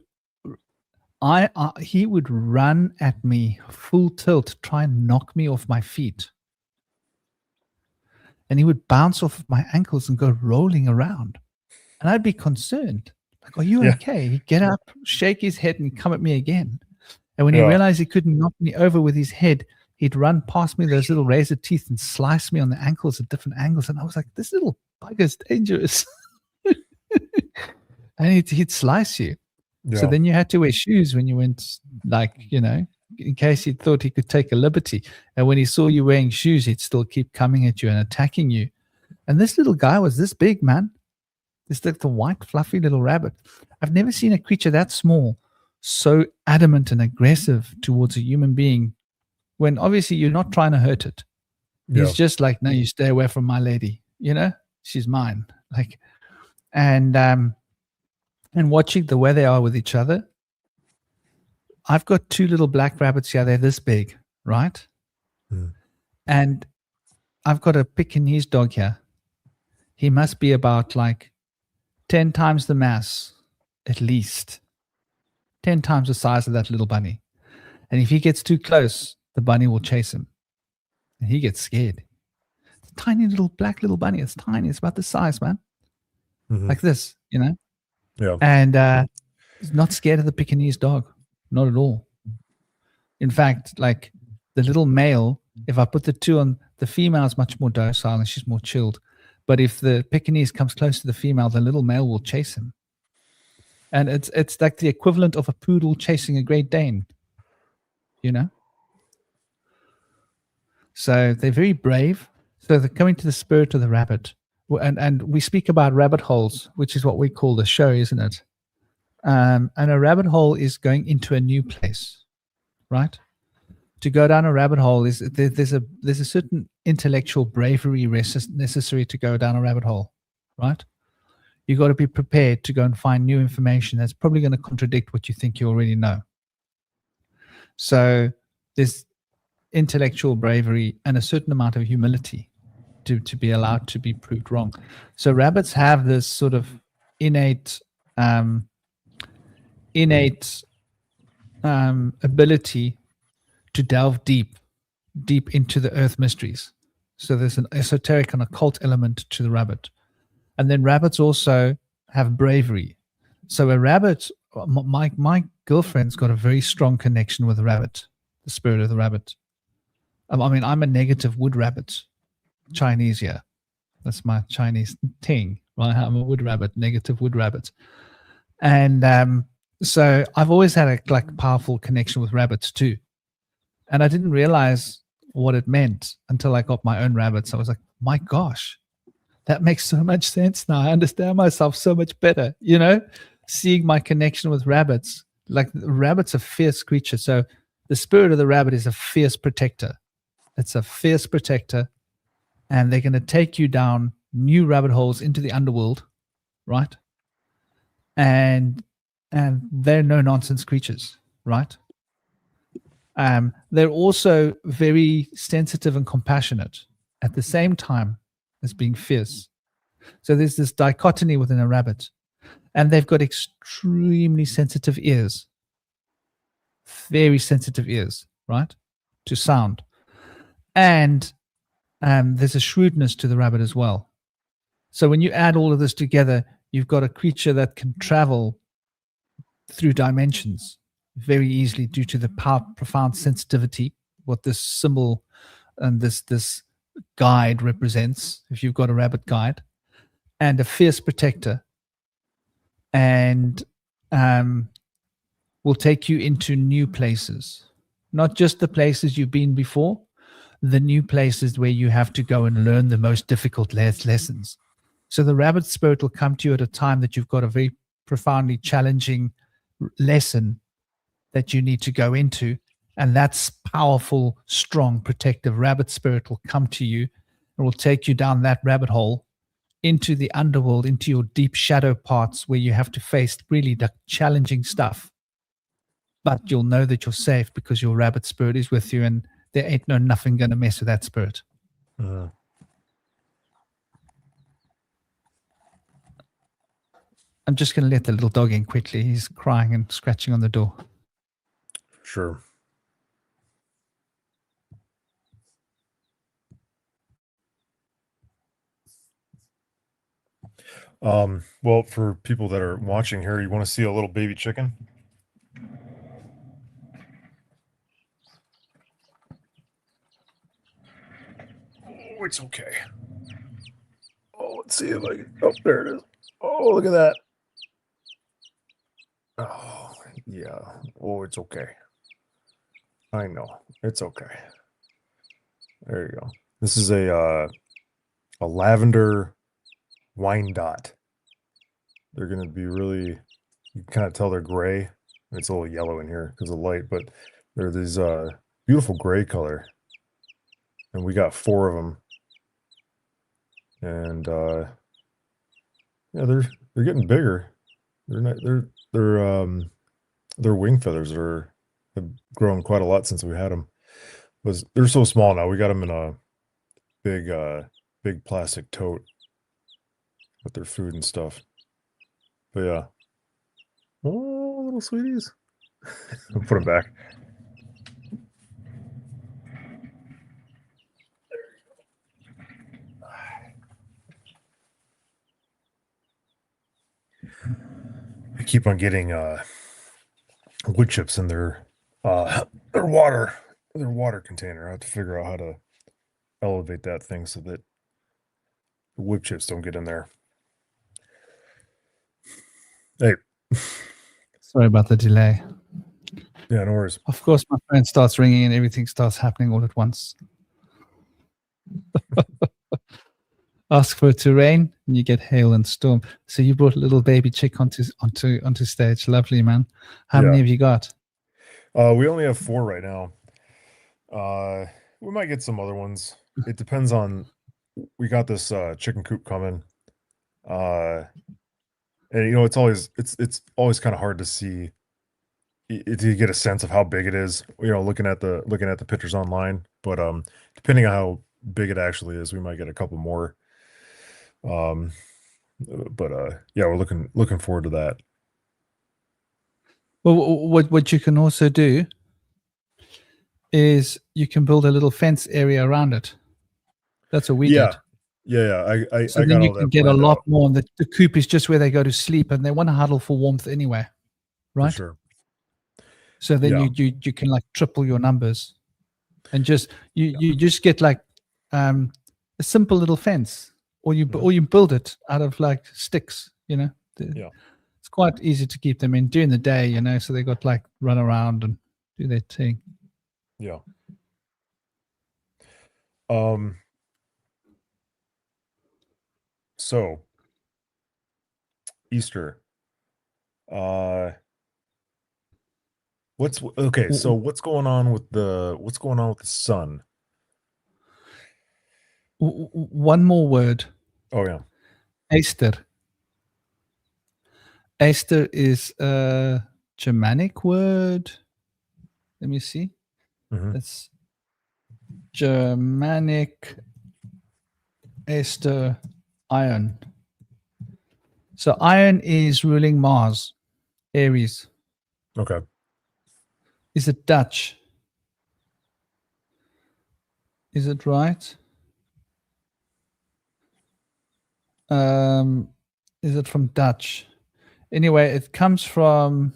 he would run at me full tilt, try and knock me off my feet. And he would bounce off my ankles and go rolling around. And I'd be concerned. Like, are you Yeah. okay? He'd get up, shake his head, and come at me again. And when he Yeah. realized he couldn't knock me over with his head, he'd run past me, those little razor teeth, and slice me on the ankles at different angles. And I was like, this little bugger's dangerous. And he'd slice you. So Yeah. then you had to wear shoes when you went, like, in case he thought he could take a liberty. And when he saw you wearing shoes, he'd still keep coming at you and attacking you. And this little guy was this big, man. This like the white, fluffy little rabbit. I've never seen a creature that small, so adamant and aggressive towards a human being, when obviously you're not trying to hurt it. Yeah. He's just like, no, you stay away from my lady. She's mine. Like, and watching the way they are with each other. I've got 2 little black rabbits here. They're this big, right? Mm. And I've got a Pekingese dog here. He must be about like 10 times the mass, at least. 10 times the size of that little bunny. And if he gets too close, the bunny will chase him. And he gets scared. It's a tiny little black little bunny. It's tiny. It's about this size, man. Mhm. Like this, Yeah. And he's not scared of the Pekingese dog. Not at all. In fact, like the little male, if I put the 2 on, the female is much more docile and she's more chilled. But if the Pekingese comes close to the female, the little male will chase him. And it's like the equivalent of a poodle chasing a Great Dane, So they're very brave. So they're coming to the spirit of the rabbit. And we speak about rabbit holes, which is what we call the show, isn't it? And a rabbit hole is going into a new place, right? To go down a rabbit hole is there's a certain intellectual bravery necessary to go down a rabbit hole, right? You got to be prepared to go and find new information that's probably going to contradict what you think you already know. So there's intellectual bravery and a certain amount of humility to be allowed to be proved wrong. So rabbits have this sort of innate ability to delve deep into the earth mysteries. So there's an esoteric and occult element to the rabbit. And then rabbits also have bravery. So a rabbit, my girlfriend's got a very strong connection with the rabbit, the spirit of the rabbit. I mean, I'm a negative wood rabbit, Chinese here. That's my Chinese thing, right? I'm a wood rabbit, negative wood rabbit. And so I've always had a powerful connection with rabbits too. And I didn't realize what it meant until I got my own rabbits. I was like, my gosh, that makes so much sense now. I understand myself so much better, seeing my connection with rabbits. Like, rabbits are fierce creatures. So the spirit of the rabbit is a fierce protector. It's a fierce protector. And they're going to take you down new rabbit holes into the underworld, right? And they're no-nonsense creatures, right? They're also very sensitive and compassionate at the same time as being fierce. So there's this dichotomy within a rabbit. And they've got extremely sensitive ears. Very sensitive ears, right? To sound. And there's a shrewdness to the rabbit as well. So when you add all of this together, you've got a creature that can travel through dimensions very easily due to the profound sensitivity, what this symbol and this guide represents, if you've got a rabbit guide, and a fierce protector, and will take you into new places, not just the places you've been before, the new places where you have to go and learn the most difficult lessons. So the rabbit spirit will come to you at a time that you've got a very profoundly challenging lesson that you need to go into, and that's powerful, strong, protective rabbit spirit will come to you and will take you down that rabbit hole into the underworld, into your deep shadow parts where you have to face really the challenging stuff. But you'll know that you're safe because your rabbit spirit is with you, and there ain't nothing going to mess with that spirit. I'm just going to let the little dog in quickly. He's crying and scratching on the door. Sure. Well, for people that are watching here, you want to see a little baby chicken? it's okay. Oh, let's see if I can. Oh, there it is. Oh, look at that. Oh, yeah. Oh, it's okay. I know. It's okay. There you go. This is a lavender wine dot. They're going to be really, you can kind of tell they're gray. It's a little yellow in here because of light, but they're these beautiful gray color. And we got 4 of them. And yeah, they're getting bigger. They're not, their wing feathers have grown quite a lot since we had them. They're so small now. We got them in a big plastic tote with their food and stuff. But yeah. Oh, little sweeties. I'll put them back. I keep on getting wood chips in their water container. I have to figure out how to elevate that thing so that the wood chips don't get in there. Hey. Sorry about the delay. Yeah, no worries. Of course, my phone starts ringing and everything starts happening all at once. Ask for it to rain and you get hail and storm. So you brought a little baby chick onto stage. Lovely, man. How many have you got? We only have 4 right now. We might get some other ones. It depends on. We got this chicken coop coming, and it's always kind of hard to see to get a sense of how big it is. Looking at the pictures online, but depending on how big it actually is, we might get a couple more. Yeah, we're looking forward to that. Well, what you can also do is you can build a little fence area around it. That's what we did. Yeah. I so got then you all can that get a planned lot out. more. And the coop is just where they go to sleep, and they want to huddle for warmth anyway, right? For sure. So then you can like triple your numbers, and just you just get like a simple little fence, or you build it out of like sticks. It's quite easy to keep them in during the day, so they got like run around and do their thing. Yeah. So Easter. So what's going on with the sun? One more word. Oh yeah. Easter. Easter is a Germanic word. Let me see. It's Germanic Easter iron. So iron is ruling Mars, Aries. Okay. Is it Dutch? Is it right? Is it from Dutch? Anyway, it comes from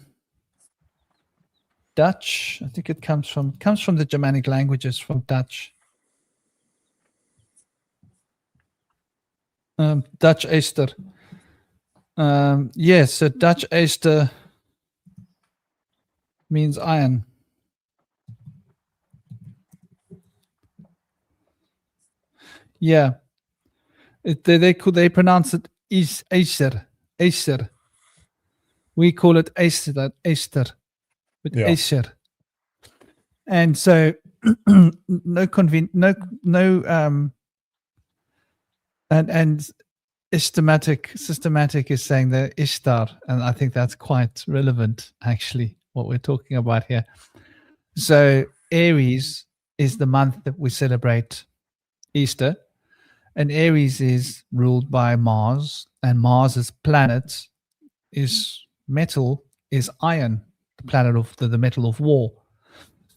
Dutch. I think it comes from the Germanic languages, from Dutch. Dutch Easter. Yes, so Dutch Easter means iron. Yeah. They pronounce it Easter. We call it Easter, but Easter. And so and systematic is saying the Ishtar, and I think that's quite relevant actually what we're talking about here. So Aries is the month that we celebrate Easter, and Aries is ruled by Mars, and Mars's planet is iron, the planet of the metal of war.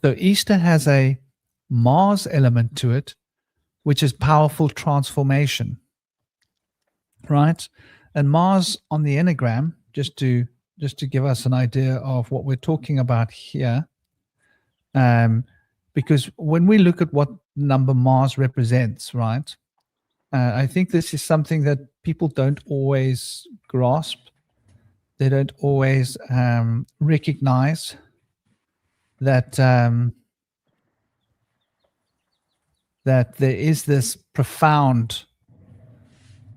So Easter has a Mars element to it, which is powerful transformation, right? And Mars on the Enneagram, just to give us an idea of what we're talking about here, because when we look at what number Mars represents, right? I think this is something that people don't always grasp. They don't always recognize that that there is this profound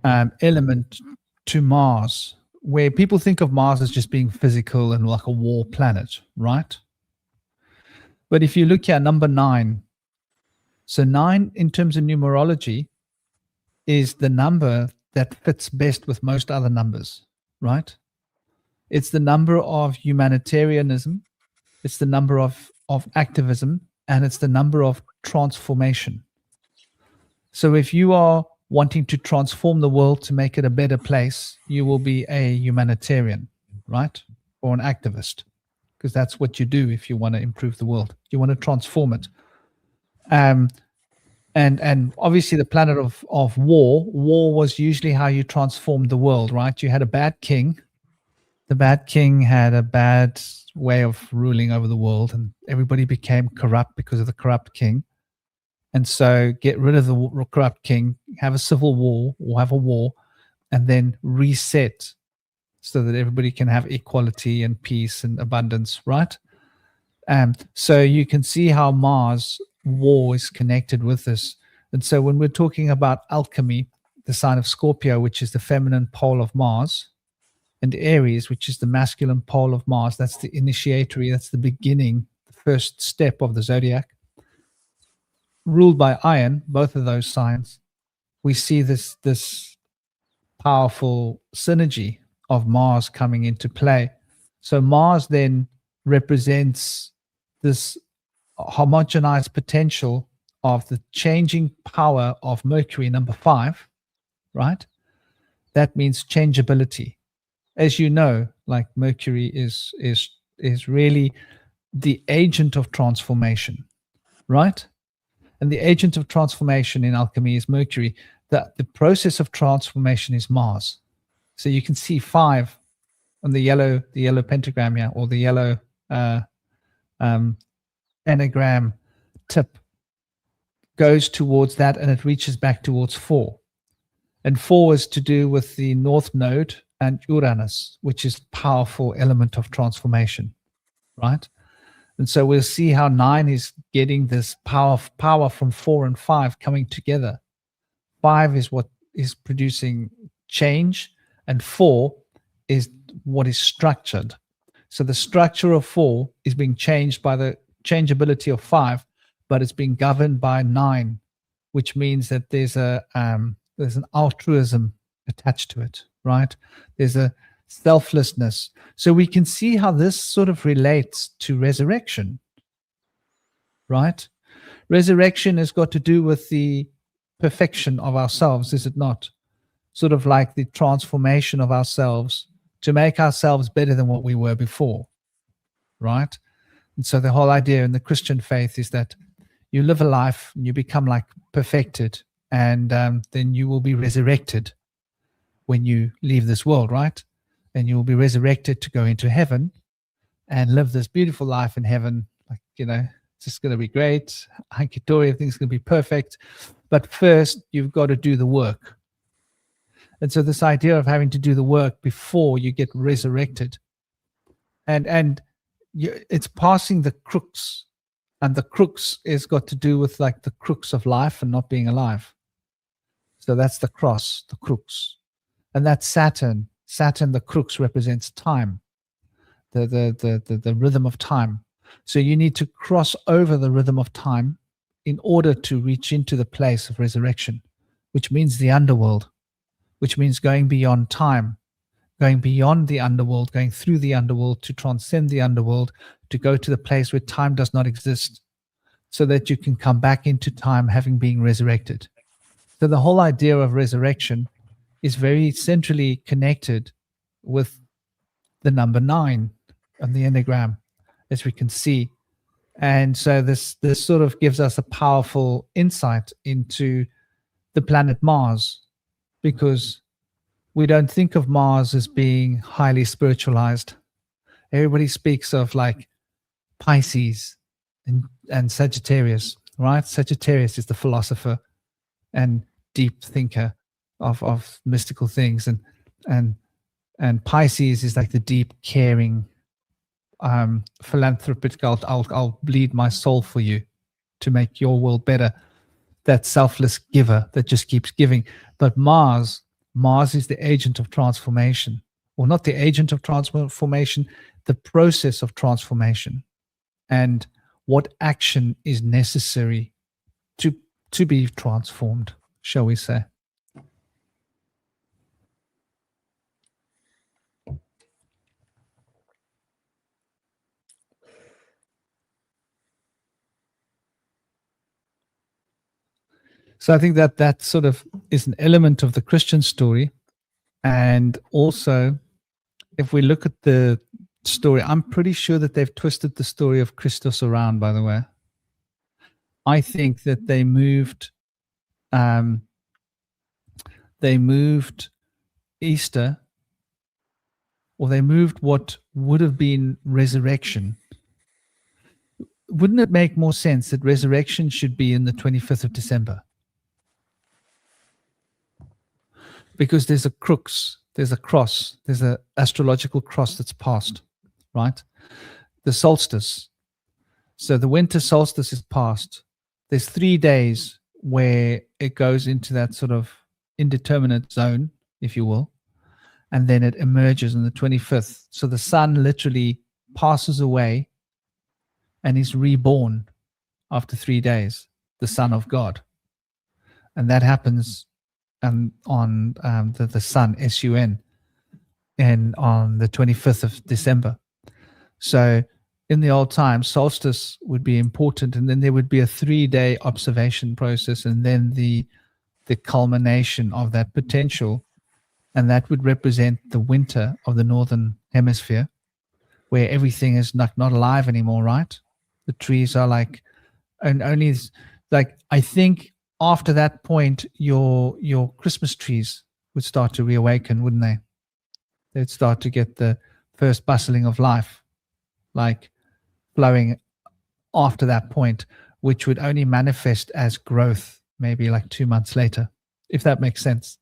element to Mars, where people think of Mars as just being physical and like a war planet, right? But if you look here, number 9, so 9 in terms of numerology is the number that fits best with most other numbers, right? It's the number of humanitarianism, it's the number of activism, and it's the number of transformation. So if you are wanting to transform the world to make it a better place, you will be a humanitarian, right? Or an activist, because that's what you do if you want to improve the world. You want to transform it. And obviously the planet of war was usually how you transformed the world, right? You had a bad king. The bad king had a bad way of ruling over the world, and everybody became corrupt because of the corrupt king. And so get rid of the corrupt king, have a civil war or have a war, and then reset so that everybody can have equality and peace and abundance, right? So you can see how Mars war is connected with this. And so when we're talking about alchemy, the sign of Scorpio, which is the feminine pole of Mars, and Aries, which is the masculine pole of Mars, that's the initiatory, that's the beginning, the first step of the zodiac, ruled by iron, both of those signs, we see this powerful synergy of Mars coming into play. So Mars then represents this homogenized potential of the changing power of Mercury, number 5, right? That means changeability. As you know, like Mercury is really the agent of transformation, right? And the agent of transformation in alchemy is Mercury. The process of transformation is Mars. So you can see 5 on the yellow pentagram here, or the yellow anagram tip goes towards that, and it reaches back towards 4. And 4 is to do with the North Node and Uranus, which is powerful element of transformation, right? And so we'll see how 9 is getting this power from 4 and 5 coming together. 5 is what is producing change, and 4 is what is structured. So the structure of 4 is being changed by the changeability of 5, but it's being governed by 9, which means that there's an altruism attached to it, right? There's a selflessness. So we can see how this sort of relates to resurrection, right? Resurrection has got to do with the perfection of ourselves, is it not? Sort of like the transformation of ourselves to make ourselves better than what we were before, right? And so the whole idea in the Christian faith is that you live a life and you become like perfected, and then you will be resurrected when you leave this world, right? And you will be resurrected to go into heaven and live this beautiful life in heaven. Like, it's just going to be great. Hunky-dory, everything's going to be perfect. But first, you've got to do the work. And so this idea of having to do the work before you get resurrected, and it's passing the crux, and the crux is got to do with like the crux of life and not being alive. So that's the cross, the crux. And that's Saturn. Saturn, the crux, represents time, the rhythm of time. So you need to cross over the rhythm of time in order to reach into the place of resurrection, which means the underworld, which means going beyond time, going beyond the underworld, going through the underworld to transcend the underworld, to go to the place where time does not exist, so that you can come back into time having been resurrected. So the whole idea of resurrection is very centrally connected with the number 9 on the enneagram, as we can see. And so this sort of gives us a powerful insight into the planet Mars, because we don't think of Mars as being highly spiritualized. Everybody speaks of like Pisces and Sagittarius, right? Sagittarius is the philosopher and deep thinker of mystical things, and Pisces is like the deep, caring, philanthropic. I'll bleed my soul for you to make your world better. That selfless giver that just keeps giving. But Mars is the agent of transformation, or not the agent of transformation, the process of transformation, and what action is necessary to be transformed, shall we say. So I think that sort of is an element of the Christian story. And also, if we look at the story, I'm pretty sure that they've twisted the story of Christos around, by the way. I think that they moved Easter, or they moved what would have been resurrection. Wouldn't it make more sense that resurrection should be in the 25th of December? Because there's a crux, there's a cross, there's an astrological cross that's passed, right? The solstice. So the winter solstice is past. There's 3 days where it goes into that sort of indeterminate zone, if you will, and then it emerges on the 25th. So the sun literally passes away and is reborn after 3 days, the Son of God. And that happens on the sun, S-U-N, and on the 25th of December. So in the old times, solstice would be important, and then there would be a 3-day observation process, and then the culmination of that potential, and that would represent the winter of the northern hemisphere, where everything is not alive anymore, right? The trees are like, and only like, I think after that point, your Christmas trees would start to reawaken, wouldn't they? They'd start to get the first bustling of life, like flowing after that point, which would only manifest as growth maybe like 2 months later, if that makes sense.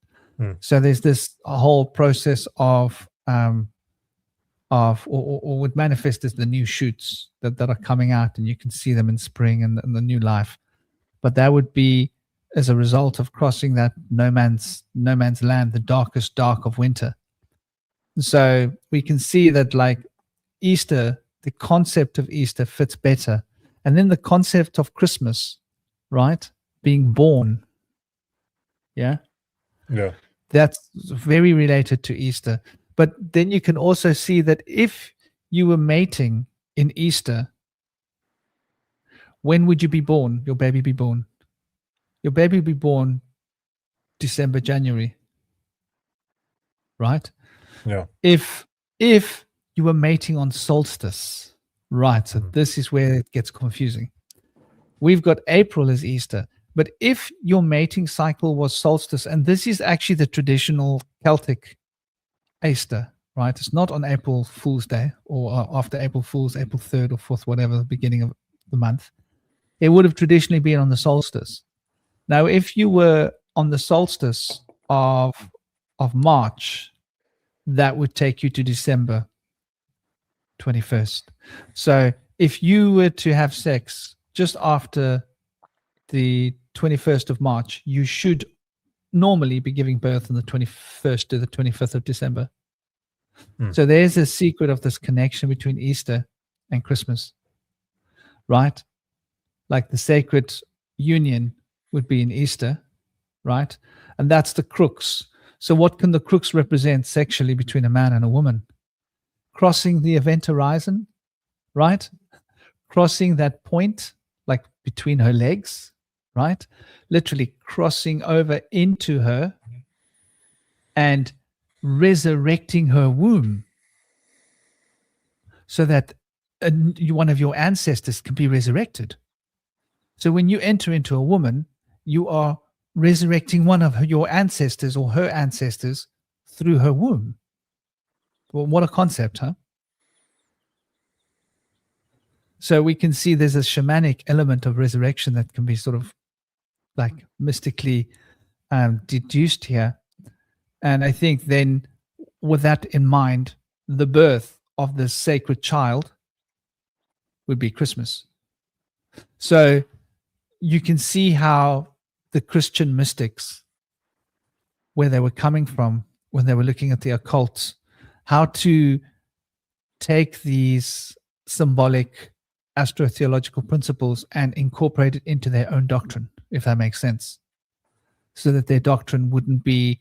So there's this whole process of or would manifest as the new shoots that are coming out, and you can see them in spring and the new life. But that would be as a result of crossing that no man's land, the darkest dark of winter. So we can see that, like, Easter, the concept of Easter fits better. And then the concept of Christmas, right? Being born. Yeah. Yeah. That's very related to Easter. But then you can also see that if you were mating in Easter, when would you be born? Your baby be born? Your baby be born December, January, right? Yeah. If you were mating on solstice, right? So this is where it gets confusing. We've got April as Easter, but if your mating cycle was solstice, and this is actually the traditional Celtic Easter, right? It's not on April Fool's Day or after April Fool's, April 3rd or 4th, whatever, the beginning of the month. It would have traditionally been on the solstice. Now, if you were on the solstice of March, that would take you to December 21st. So if you were to have sex just after the 21st of March, you should normally be giving birth on the 21st to the 25th of December. So there's a secret of this connection between Easter and Christmas, right? Like the sacred union would be in Easter, right? And that's the crux. So what can the crux represent sexually between a man and a woman? Crossing the event horizon, right? Crossing that point, like between her legs, right? Literally crossing over into her and resurrecting her womb so that one of your ancestors can be resurrected. So when you enter into a woman, you are resurrecting one of your ancestors or her ancestors through her womb. Well, what a concept, huh? So we can see there's a shamanic element of resurrection that can be sort of like mystically deduced here. And I think then, with that in mind, the birth of the sacred child would be Christmas. So you can see how the Christian mystics, where they were coming from when they were looking at the occult, how to take these symbolic astrotheological principles and incorporate it into their own doctrine, if that makes sense, so that their doctrine wouldn't be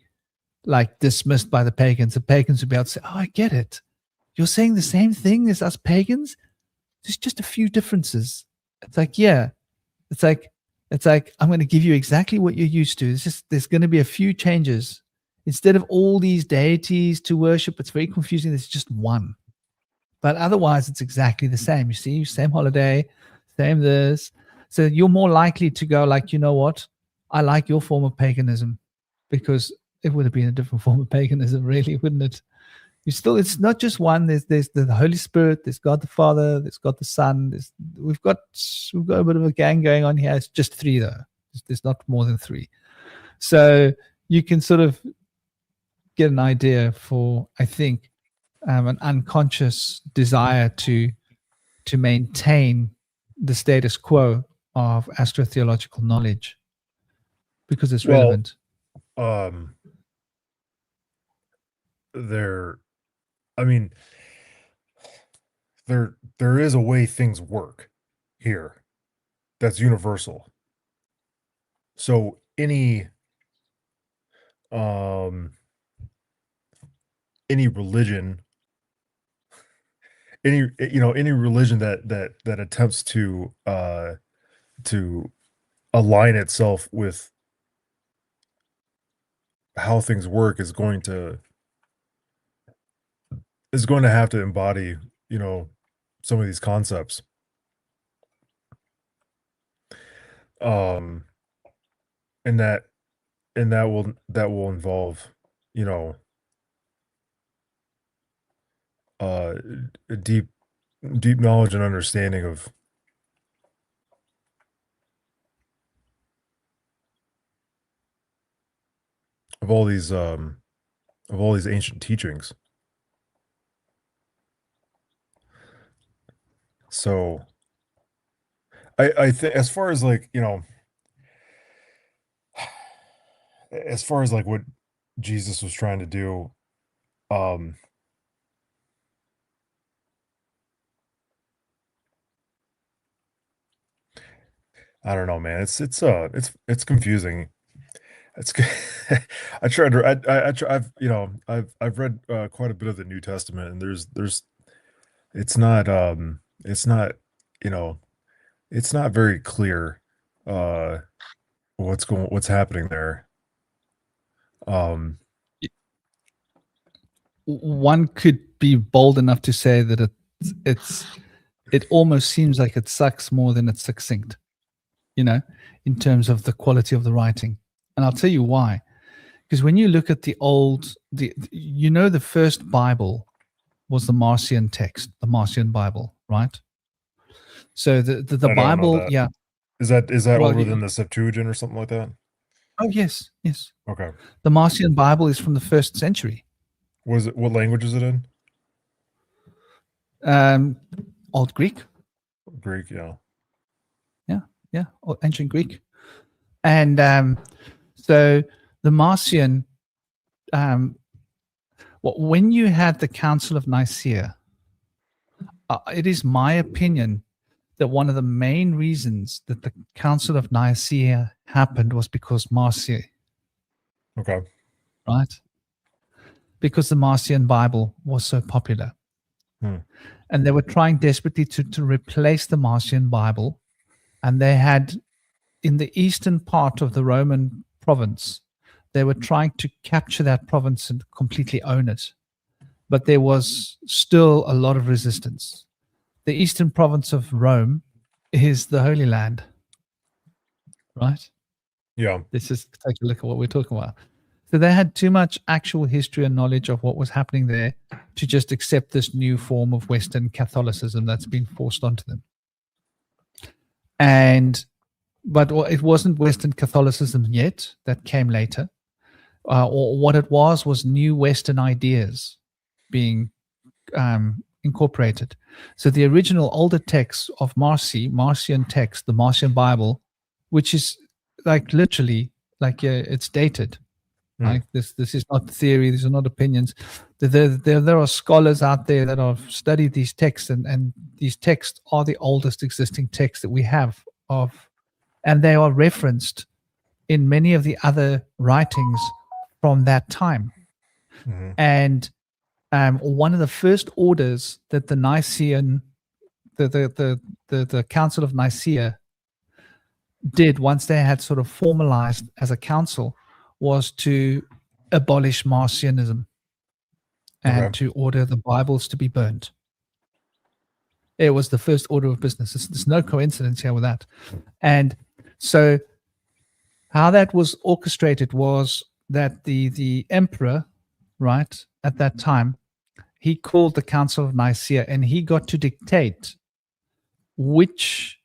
like dismissed by the pagans. The pagans would be able to say, oh, I get it. You're saying the same thing as us pagans. There's just a few differences. It's like, yeah, it's like I'm going to give you exactly what you're used to. It's just there's going to be a few changes. Instead of all these deities to worship, it's very confusing. There's just one. But otherwise, it's exactly the same. You see, same holiday, same this. So you're more likely to go like, you know what? I like your form of paganism, because it would have been a different form of paganism, really, wouldn't it? It's not just one. There's the Holy Spirit. There's God the Father. There's God the Son. We've got a bit of a gang going on here. It's just three though. There's not more than three. So you can sort of get an idea for, I think, an unconscious desire to maintain the status quo of astrotheological knowledge because it's relevant. There is a way things work here that's universal. So any religion, any religion that attempts to align itself with how things work is going to have to embody, some of these concepts. And that will involve, a deep knowledge and understanding of all these ancient teachings. So I think, as far as like, as far as like what Jesus was trying to do, I don't know, man. It's confusing. It's I tried to I've read quite a bit of the New Testament, and there's it's not it's not very clear what's happening there. One could be bold enough to say that it almost seems like it sucks more than it's succinct, in terms of the quality of the writing. And I'll tell you why. Because when you look at the first Bible was the Marcion text, the Marcion Bible, right? So the Bible, yeah. Is that older than the Septuagint or something like that? Oh, yes. Okay. The Marcion Bible is from the 1st century. What language is it in? Old Greek. Greek, yeah. Yeah, ancient Greek. And so the Marcion, when you had the Council of Nicaea, it is my opinion that one of the main reasons that the Council of Nicaea happened was because Marcion. Okay. Right? Because the Marcion Bible was so popular. And they were trying desperately to replace the Marcion Bible. And they had, in the eastern part of the Roman province, they were trying to capture that province and completely own it. But there was still a lot of resistance. The eastern province of Rome is the Holy Land, right? Yeah. Let's just take a look at what we're talking about. So they had too much actual history and knowledge of what was happening there to just accept this new form of Western Catholicism that's been forced onto them. But it wasn't Western Catholicism yet. That came later. Or what it was new Western ideas being incorporated. So the original older text of Marcion text, the Marcion Bible, which is like literally like it's dated. Like this is not theory. These are not opinions. There are scholars out there that have studied these texts, and these texts are the oldest existing texts that we have of, and they are referenced in many of the other writings from that time. And one of the first orders that the Nicene, the Council of Nicaea did once they had sort of formalized as a council was to abolish Marcionism and to order the Bibles to be burnt. It was the first order of business. There's no coincidence here with that. And so how that was orchestrated was that the emperor, right, at that time, he called the Council of Nicaea and he got to dictate which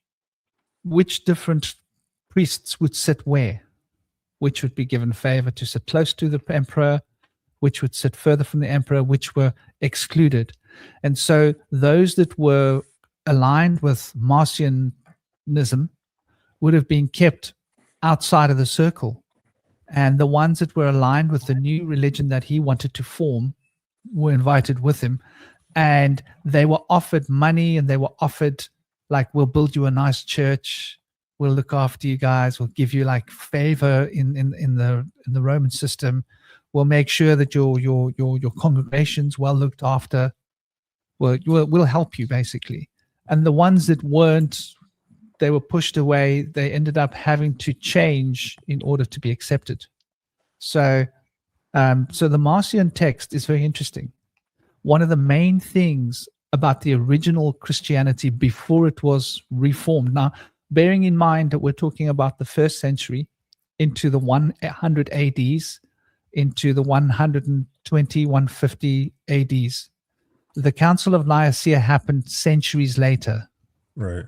different priests would sit where, which would be given favor to sit close to the emperor, which would sit further from the emperor, which were excluded. And so those that were aligned with Marcionism would have been kept outside of the circle. And the ones that were aligned with the new religion that he wanted to form were invited with him. And they were offered money, and they were offered, like, we'll build you a nice church, we'll look after you guys, we'll give you like favor in the Roman system, we'll make sure that your congregation's well looked after, we'll help you basically. And the ones that weren't, they were pushed away. They ended up having to change in order to be accepted. So the Marcion text is very interesting. One of the main things about the original Christianity before it was reformed. Now, bearing in mind that we're talking about the first century into the 100 ADs, into the 120, 150 ADs. The Council of Nicaea happened centuries later. Right.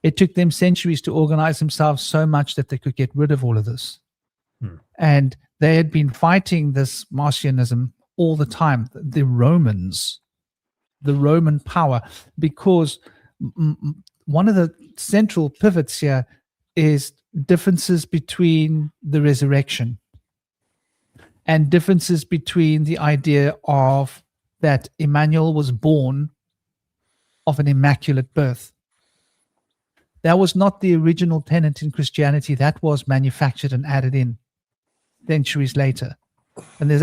It took them centuries to organize themselves so much that they could get rid of all of this. And they had been fighting this Marcionism all the time, the Romans, the Roman power, because one of the central pivots here is differences between the resurrection and differences between the idea of that Emmanuel was born of an immaculate birth. That was not the original tenet in Christianity. That was manufactured and added in centuries later. And there's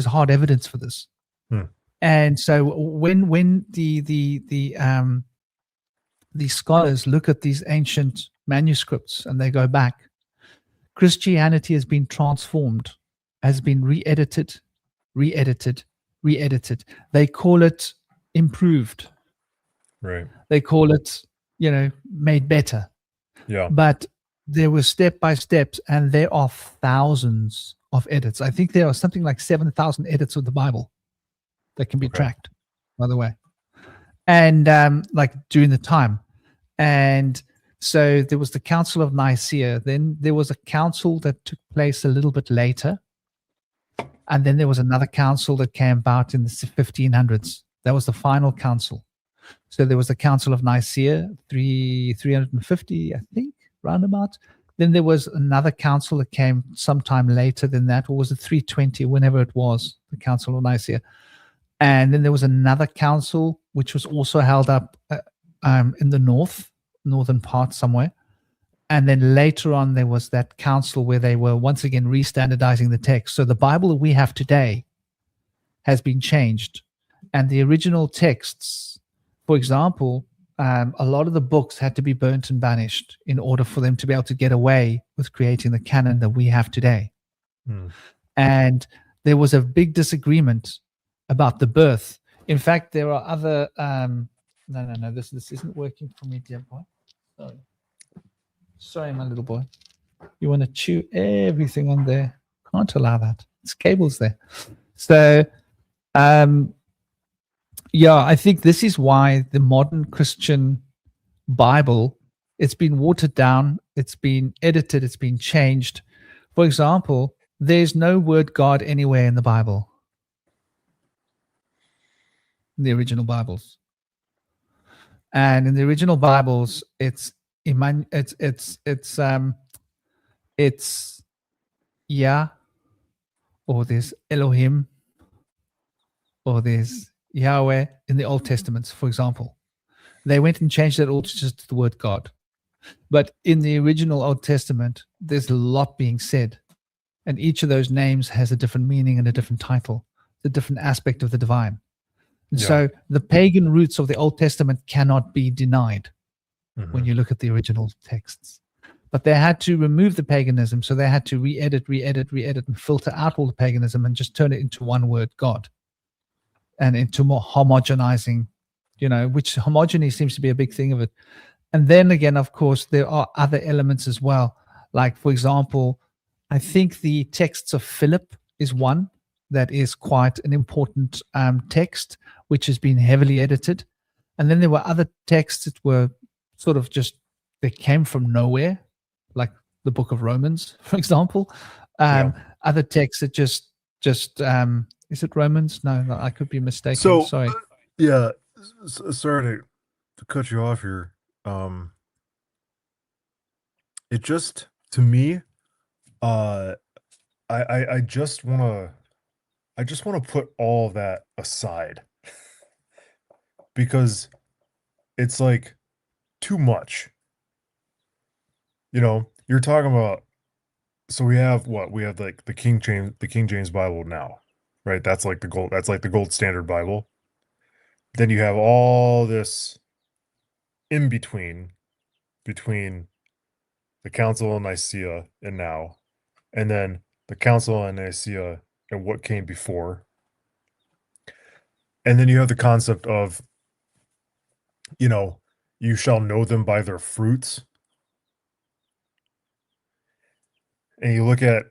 hard evidence for this. And so when the scholars look at these ancient manuscripts and they go back, Christianity has been transformed, has been re-edited. They call it improved. Right. They call it, made better. Yeah. But there were step by steps, and there are thousands of edits. I think there are something like 7,000 edits of the Bible that can be tracked, by the way. And like during the time. And so there was the Council of Nicaea. Then there was a council that took place a little bit later. And then there was another council that came about in the 1500s. That was the final council. So there was the Council of Nicaea, 350, I think, roundabout. Then there was another council that came sometime later than that, or was it 320, whenever it was, the Council of Nicaea. And then there was another council, which was also held up in the northern part somewhere. And then later on, there was that council where they were once again re-standardizing the text. So the Bible that we have today has been changed. And the original texts, for example, a lot of the books had to be burnt and banished in order for them to be able to get away with creating the canon that we have today. And there was a big disagreement about the birth. In fact, there are other... No, this isn't working for me, dear boy. Sorry, my little boy. You want to chew everything on there. Can't allow that. It's cables there. So, I think this is why the modern Christian Bible It's been watered down. It's been edited. It's been changed. For example, there's no word God anywhere in the Bible, in the original Bibles. And in the original Bibles, it's Yah, or there's Elohim, or there's Yahweh in the Old Testaments, for example. They went and changed that all to just the word God. But in the original Old Testament, there's a lot being said. And each of those names has a different meaning and a different title, a different aspect of the divine. And so the pagan roots of the Old Testament cannot be denied when you look at the original texts. But they had to remove the paganism, so they had to re-edit, and filter out all the paganism and just turn it into one word, God, and into more homogenizing, which homogeny seems to be a big thing of it. And then again, of course, there are other elements as well. Like, for example, I think the texts of Philip is one that is quite an important text, which has been heavily edited. And then there were other texts that were sort of just, they came from nowhere, like the book of Romans, for example. Other texts that just is it Romans? No, I could be mistaken. So, sorry. Yeah, sorry to cut you off here. It just, to me, I just want to put all that aside because it's like too much. You're talking about, so we have like the King James Bible now, right? That's like the gold standard Bible. Then you have all this in between the Council of Nicaea and now, and then the Council of Nicaea and what came before. And then you have the concept of, you shall know them by their fruits. And you look at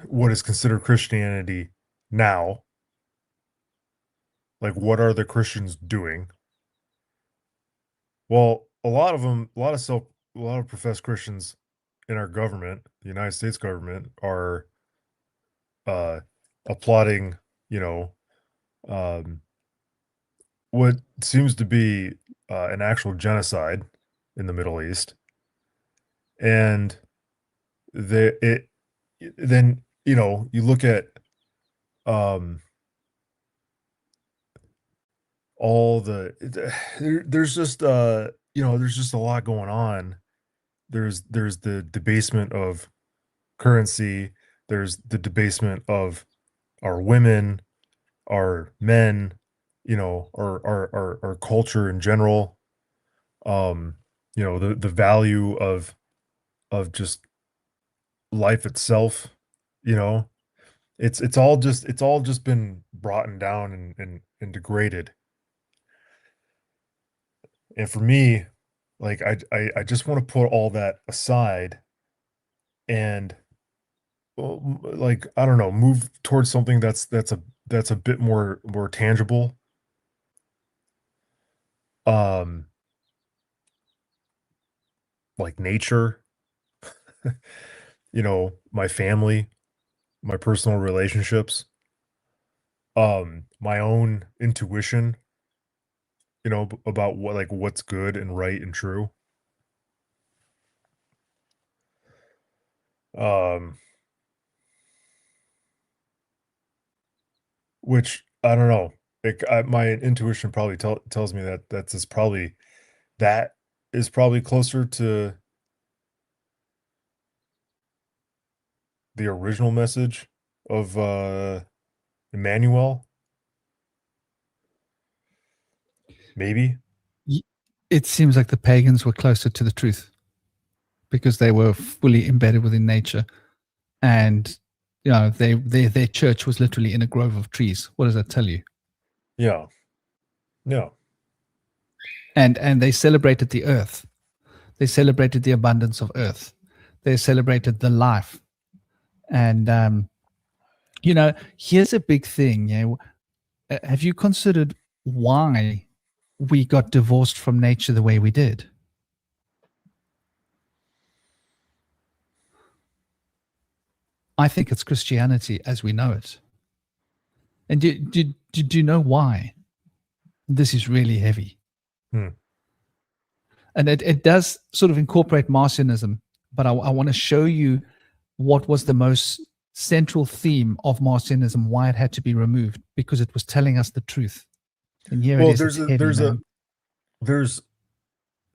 what is considered Christianity now. Like, what are the Christians doing? Well, a lot of professed Christians in our government, the United States government, are applauding, what seems to be an actual genocide in the Middle East. And then you look at all there's just there's just a lot going on. There's the debasement of currency. There's the debasement of our women, our men, our culture in general. The value of just life itself. It's all just been brought down and degraded. And for me, like, I just want to put all that aside and, like, I don't know, move towards something that's a bit more tangible. Like nature, my family, my personal relationships, my own intuition, about what's good and right and true. Which I don't know. My intuition probably tells me that that is probably closer to the original message of Emmanuel. Maybe. It seems like the pagans were closer to the truth because they were fully embedded within nature, and their church was literally in a grove of trees. What does that tell you? Yeah. And they celebrated the earth. They celebrated the abundance of earth. They celebrated the life. And here's a big thing. Have you considered why we got divorced from nature the way we did? I think it's Christianity as we know it. And do you know why this is really heavy? And it does sort of incorporate Marcionism, but I want to show you what was the most central theme of Marcionism, why it had to be removed, because it was telling us the truth. And here it is.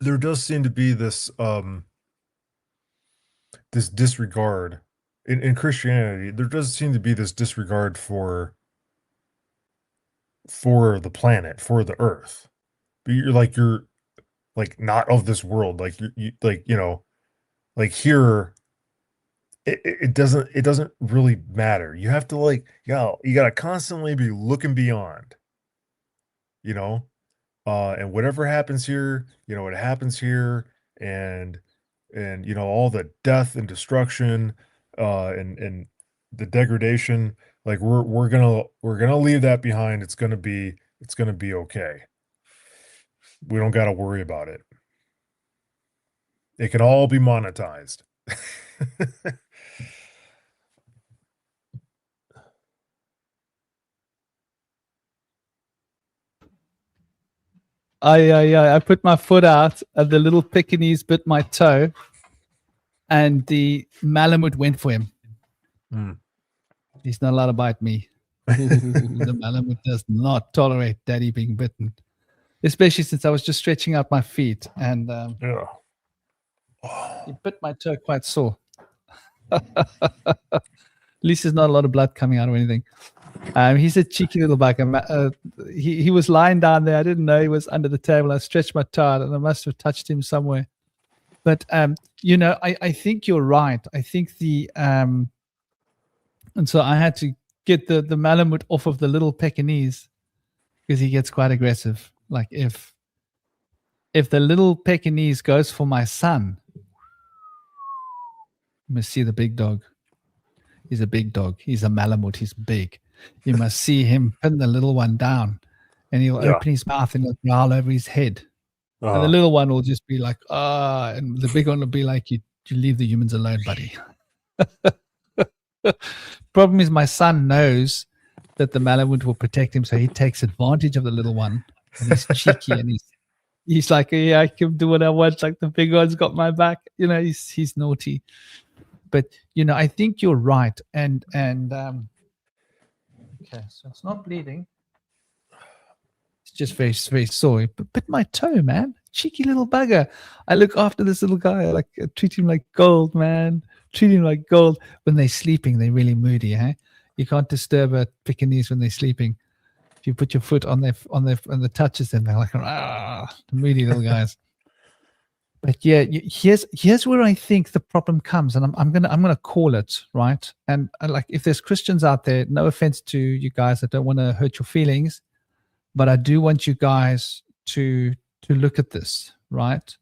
There does seem to be this this disregard in Christianity. There does seem to be this disregard for the planet, for the earth. You're like not of this world. Like you like, you know, like here it doesn't really matter. You have to like, you gotta constantly be looking beyond, you know. And whatever happens here, you know, it happens here, and you know, all the death and destruction, and the degradation, like we're gonna leave that behind. It's gonna be okay. We don't got to worry about it. It can all be monetized. I put my foot out, and the little Pekingese bit my toe, and the Malamute went for him. He's not allowed to bite me. The Malamute does not tolerate daddy being bitten, especially since I was just stretching out my feet, and he bit my toe quite sore. At least there's not a lot of blood coming out or anything. He's a cheeky little bugger. He was lying down there. I didn't know he was under the table. I stretched my toe out, and I must have touched him somewhere. But you know, I think you're right. I think and so I had to get the Malamute off of the little Pekingese, because he gets quite aggressive. Like if the little Pekingese goes for my son, you must see the big dog. He's a big dog. He's a Malamute. He's big. You must see him pin the little one down, and he'll open his mouth and he'll growl over his head. And the little one will just be like, and the big one will be like, you leave the humans alone, buddy. Problem is, my son knows that the Malamute will protect him, so he takes advantage of the little one. And he's cheeky, and he's like, yeah, I can do what I want. Like, the big one's got my back. You know, he's naughty. But you know, I think you're right. And okay, so it's not bleeding. It's just very, very sore. But bit my toe, man. Cheeky little bugger. I look after this little guy. Like, I treat him like gold, man. Treat him like gold. When they're sleeping, they're really moody. You can't disturb a Pekingese when they're sleeping. If you put your foot on the touches, then they're like, the moody little guys. But yeah, here's where I think the problem comes, and I'm gonna call it, right. And like, if there's Christians out there, no offense to you guys, I don't want to hurt your feelings, but I do want you guys to look at this, right.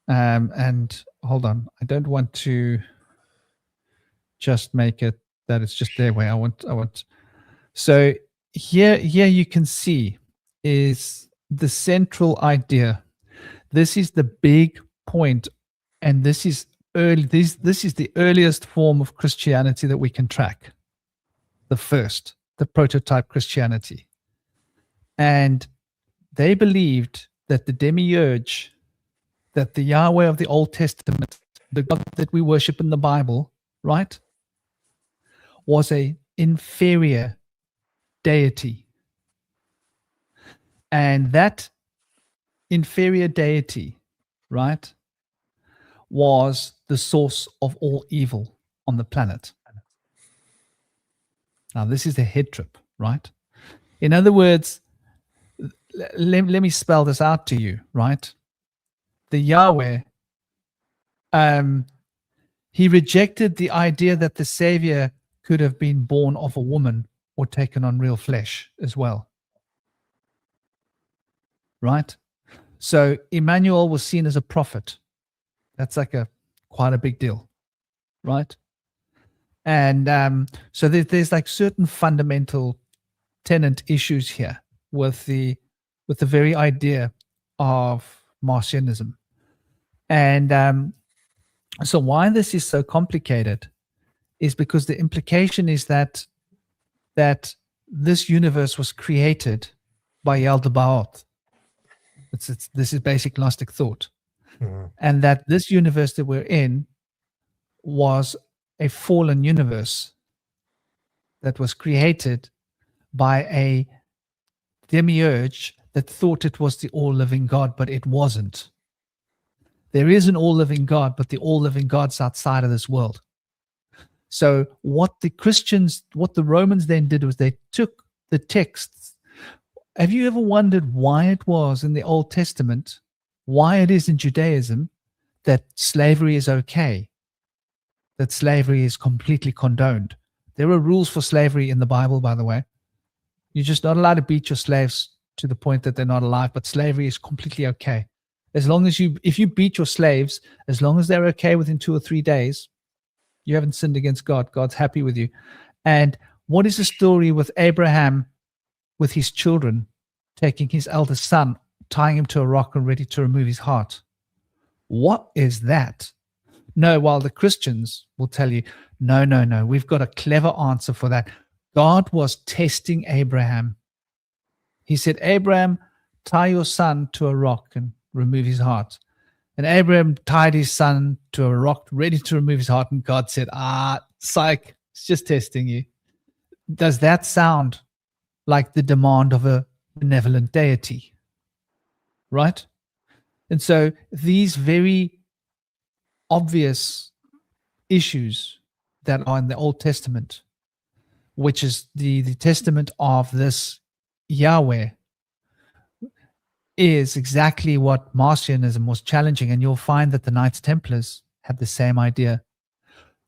And hold on, I don't want to just make it that it's just their way. I want. So here you can see is the central idea. This is the big point, and this is early. This is the earliest form of Christianity that we can track. The prototype Christianity, and they believed that the demiurge, that the Yahweh of the Old Testament, the God that we worship in the Bible, right, was a inferior deity, and that inferior deity, right, was the source of all evil on the planet. Now, this is a head trip, right? In other words, let me spell this out to you, right? The Yahweh, he rejected the idea that the Savior could have been born of a woman or taken on real flesh as well, right? So Emmanuel was seen as a prophet. That's like quite a big deal, right? And so there's like certain fundamental tenant issues here with the very idea of Marcionism. And so why this is so complicated is because the implication is that this universe was created by Yaldabaoth. This is basic Gnostic thought. And that this universe that we're in was a fallen universe that was created by a demiurge that thought it was the all-living God, but it wasn't. There is an all-living God, but the all-living God's outside of this world. So what the Romans then did was they took the texts. Have you ever wondered why it was in the Old Testament, why it is in Judaism that slavery is okay, that slavery is completely condoned? There are rules for slavery in the Bible, by the way. You're just not allowed to beat your slaves to the point that they're not alive, but slavery is completely okay. As long as if you beat your slaves, as long as they're okay within 2 or 3 days, you haven't sinned against God. God's happy with you. And what is the story with Abraham, with his children, taking his eldest son, tying him to a rock and ready to remove his heart? What is that? No, while the Christians will tell you, no, we've got a clever answer for that. God was testing Abraham. He said, Abraham, tie your son to a rock and remove his heart. And Abraham tied his son to a rock, ready to remove his heart. And God said, psych, it's just testing you. Does that sound like the demand of a benevolent deity? Right? And so these very obvious issues that are in the Old Testament, which is the testament of this Yahweh, is exactly what Marcionism was challenging. And you'll find that the Knights Templars had the same idea.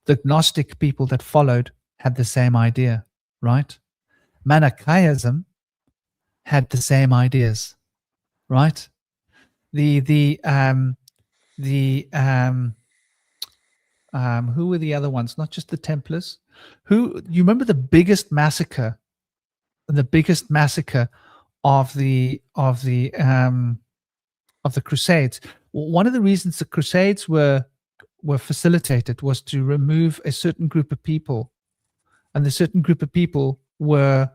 The Gnostic people that followed had the same idea, right? Manichaeism had the same ideas, right? Who were the other ones? Not just the Templars. You remember the biggest massacre of the Crusades? One of the reasons the Crusades were facilitated was to remove a certain group of people, and the certain group of people were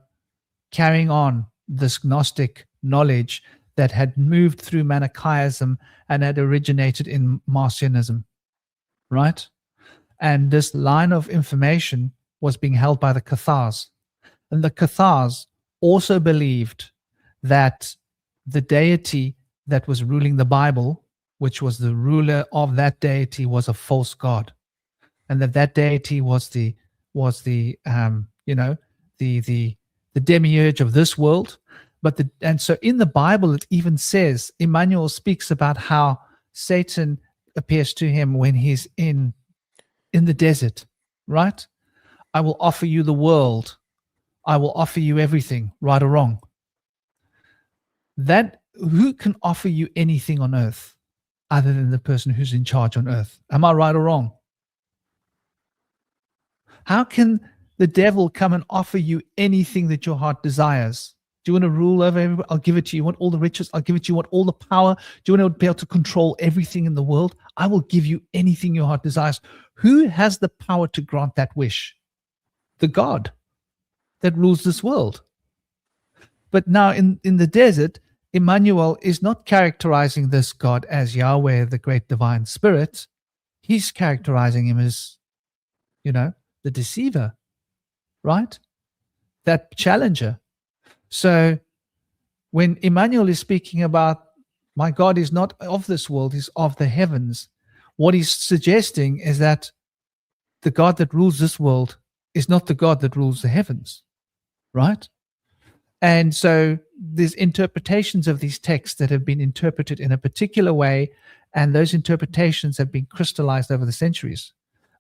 carrying on this Gnostic knowledge that had moved through Manichaeism and had originated in Marcionism, right? And this line of information was being held by the Cathars. And the Cathars also believed that the deity that was ruling the Bible, which was the ruler of that deity, was a false god, and that deity was the demiurge of this world. And so in the Bible it even says, Emmanuel speaks about how Satan appears to him when he's in the desert, right? I will offer you the world. I will offer you everything, right or wrong. That who can offer you anything on earth other than the person who's in charge on earth? Am I right or wrong? How can the devil come and offer you anything that your heart desires? Do you want to rule over everybody? I'll give it to you. You want all the riches? I'll give it to you. You want all the power? Do you want to be able to control everything in the world? I will give you anything your heart desires. Who has the power to grant that wish? The God that rules this world. But now in the desert, Emmanuel is not characterizing this God as Yahweh, the great divine spirit. He's characterizing him as, the deceiver, right? That challenger. So when Emmanuel is speaking about, my God is not of this world, he's of the heavens, what he's suggesting is that the God that rules this world is not the God that rules the heavens, right? And so there's interpretations of these texts that have been interpreted in a particular way, and those interpretations have been crystallized over the centuries.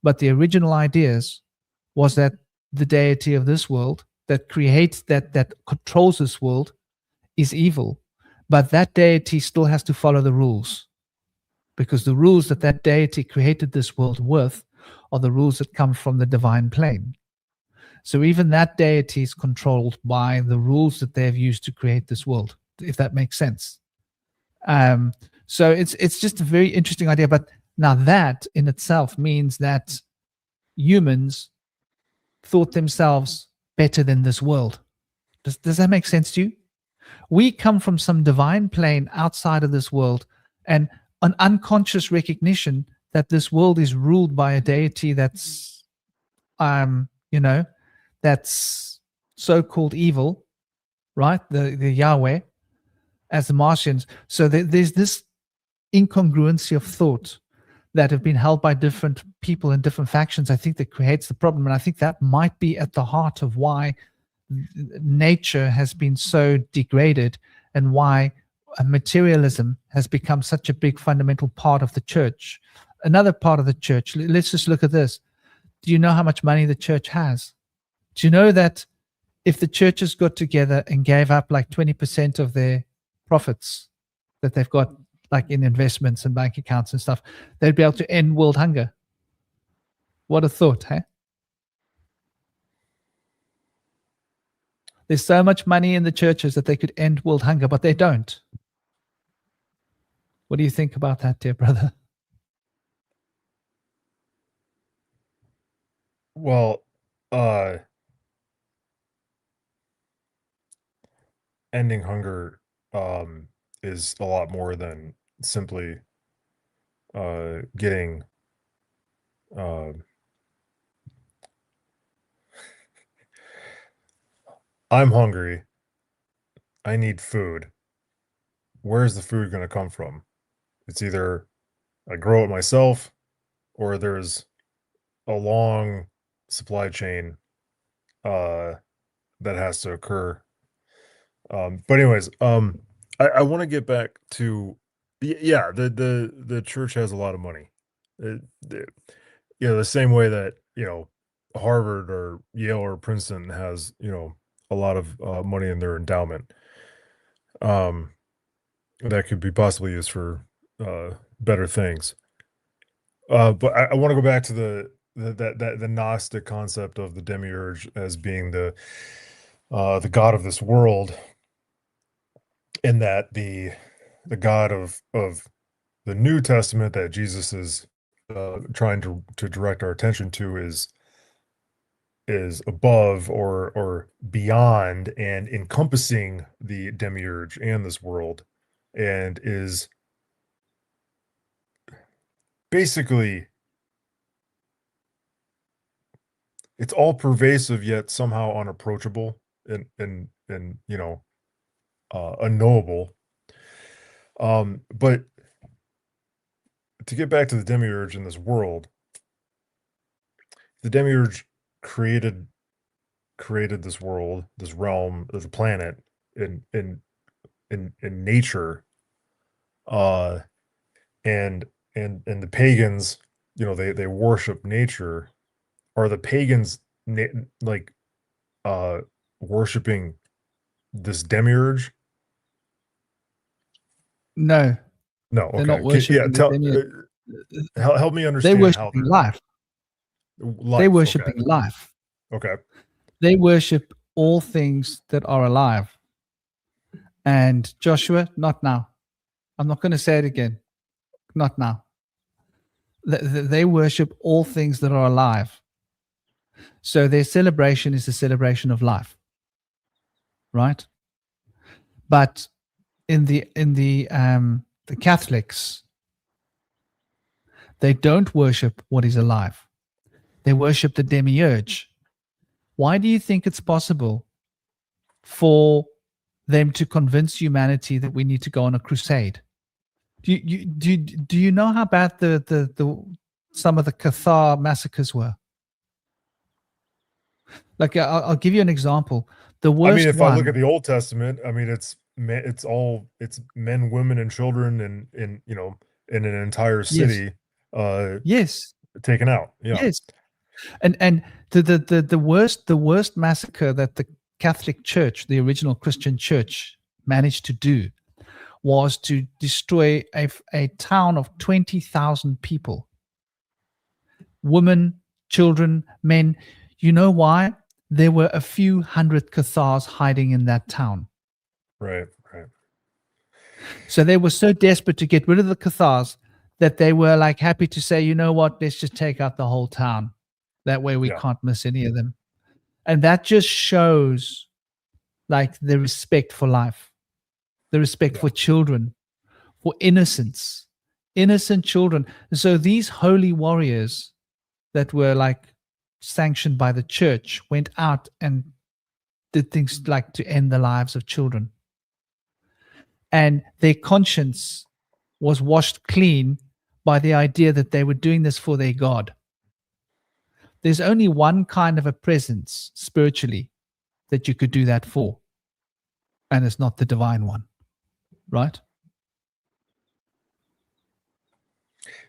But the original ideas was that the deity of this world that creates, that controls this world, is evil. But that deity still has to follow the rules, because the rules that deity created this world with are the rules that come from the divine plane. So even that deity is controlled by the rules that they've used to create this world, if that makes sense. So it's just a very interesting idea. But now that in itself means that humans thought themselves better than this world. Does that make sense to you? We come from some divine plane outside of this world, and an unconscious recognition that this world is ruled by a deity that's, that's so-called evil, right? The Yahweh, as the Martians. So there's this incongruency of thought that have been held by different people in different factions. I think that creates the problem, and I think that might be at the heart of why nature has been so degraded, and why materialism has become such a big fundamental part of the church. Another part of the church, let's just look at this. Do you know how much money the church has? Do you know that if the churches got together and gave up like 20% of their profits that they've got, like in investments and bank accounts and stuff, they'd be able to end world hunger? What a thought, hey? There's so much money in the churches that they could end world hunger, but they don't. What do you think about that, dear brother? Well, ending hunger is a lot more than simply getting I'm hungry. I need food. Where's the food going to come from? It's either I grow it myself, or there's a long supply chain that has to occur. But anyways, I want to get back to the church has a lot of money. The same way that Harvard or Yale or Princeton has a lot of money in their endowment that could be possibly used for better things. But I want to go back to the Gnostic concept of the demiurge as being the god of this world, and that the God of the New Testament that Jesus is trying to direct our attention to is above or beyond and encompassing the demiurge and this world, and is basically it's all pervasive yet somehow unapproachable and unknowable. But to get back to the demiurge in this world, the demiurge created this world, this realm, the planet in nature, and the pagans, they worship nature. Are the pagans worshiping this demiurge? No, No, they're okay. not worshiping the demiurge. Help me understand. They're worshiping life. They're worshiping life. Okay. They worship all things that are alive. And Joshua, not now. I'm not going to say it again. Not now. They worship all things that are alive. So their celebration is a celebration of life, right? But in the Catholics, they don't worship what is alive. They worship the demiurge. Why do you think it's possible for them to convince humanity that we need to go on a crusade? Do you know how bad the some of the Cathar massacres were? Like I'll give you an example. The worst. I mean, if I look at the Old Testament, I mean it's men, women, and children, and in an entire city. Yes. Taken out. Yeah. Yes. And the worst massacre that the Catholic Church, the original Christian church, managed to do was to destroy a town of 20,000 people. Women, children, men. You know why? There were a few hundred Cathars hiding in that town. Right. So they were so desperate to get rid of the Cathars that they were like happy to say, you know what, let's just take out the whole town. That way we can't miss any of them. And that just shows like the respect for life, the respect for children, for innocence, innocent children. So these holy warriors that were like sanctioned by the church went out and did things like to end the lives of children. And their conscience was washed clean by the idea that they were doing this for their God. There's only one kind of a presence spiritually that you could do that for, and it's not the divine one, right?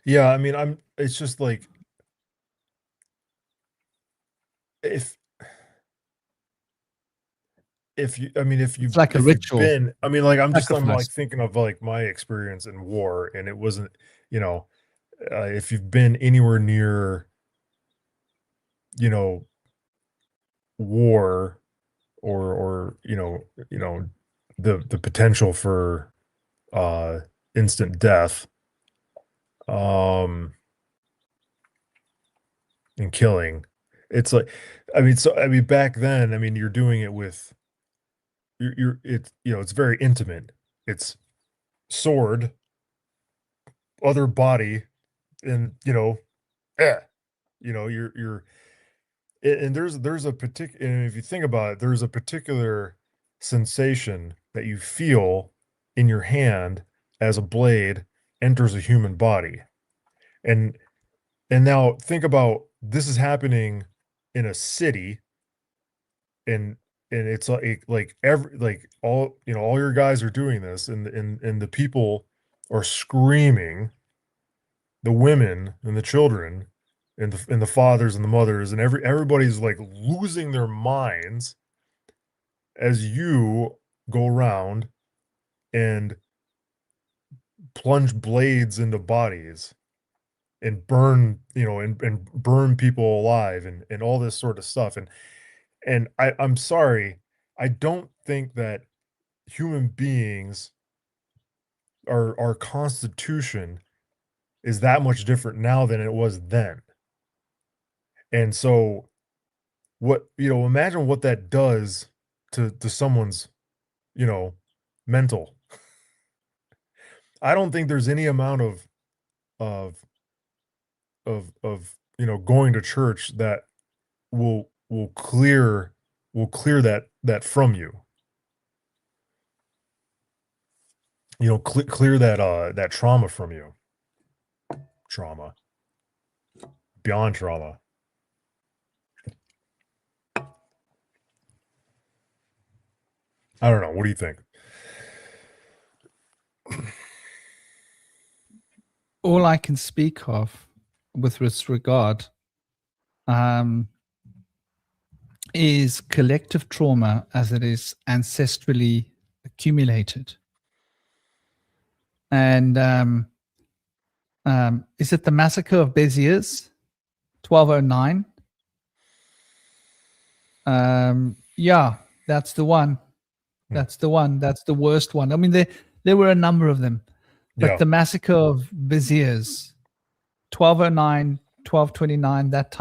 Yeah, I mean, it's just like if It's like a if you've ritual been, I mean, like I'm sacrifice. like thinking of like my experience in war, and it wasn't, you know, if you've been anywhere near, you know, war or the potential for uh instant death um and killing, it's like, I mean back then, I mean you're doing it with you're it's, it's very intimate. It's sword, other body, and eh, you're and there's a particular, and if you think about it, there's a particular sensation that you feel in your hand as a blade enters a human body. And now think about, this is happening in a city, and it's like every, like all, all your guys are doing this, and the people are screaming, the women and the children and the fathers and the mothers, and everybody's like losing their minds as you go around and plunge blades into bodies and burn, and burn people alive, and all this sort of stuff. And I'm sorry, I don't think that human beings, our constitution is that much different now than it was then. And so imagine what that does to someone's, you know, mental. I don't think there's any amount of going to church that will clear that from you. Clear that trauma from you. Trauma. Beyond trauma. I don't know. What do you think? All I can speak of with this regard is collective trauma as it is ancestrally accumulated. And is it the massacre of Béziers, 1209? Yeah, that's the one. That's the one. That's the worst one. I mean, there were a number of them, but Yeah. the massacre of Béziers, 1209, 1229, that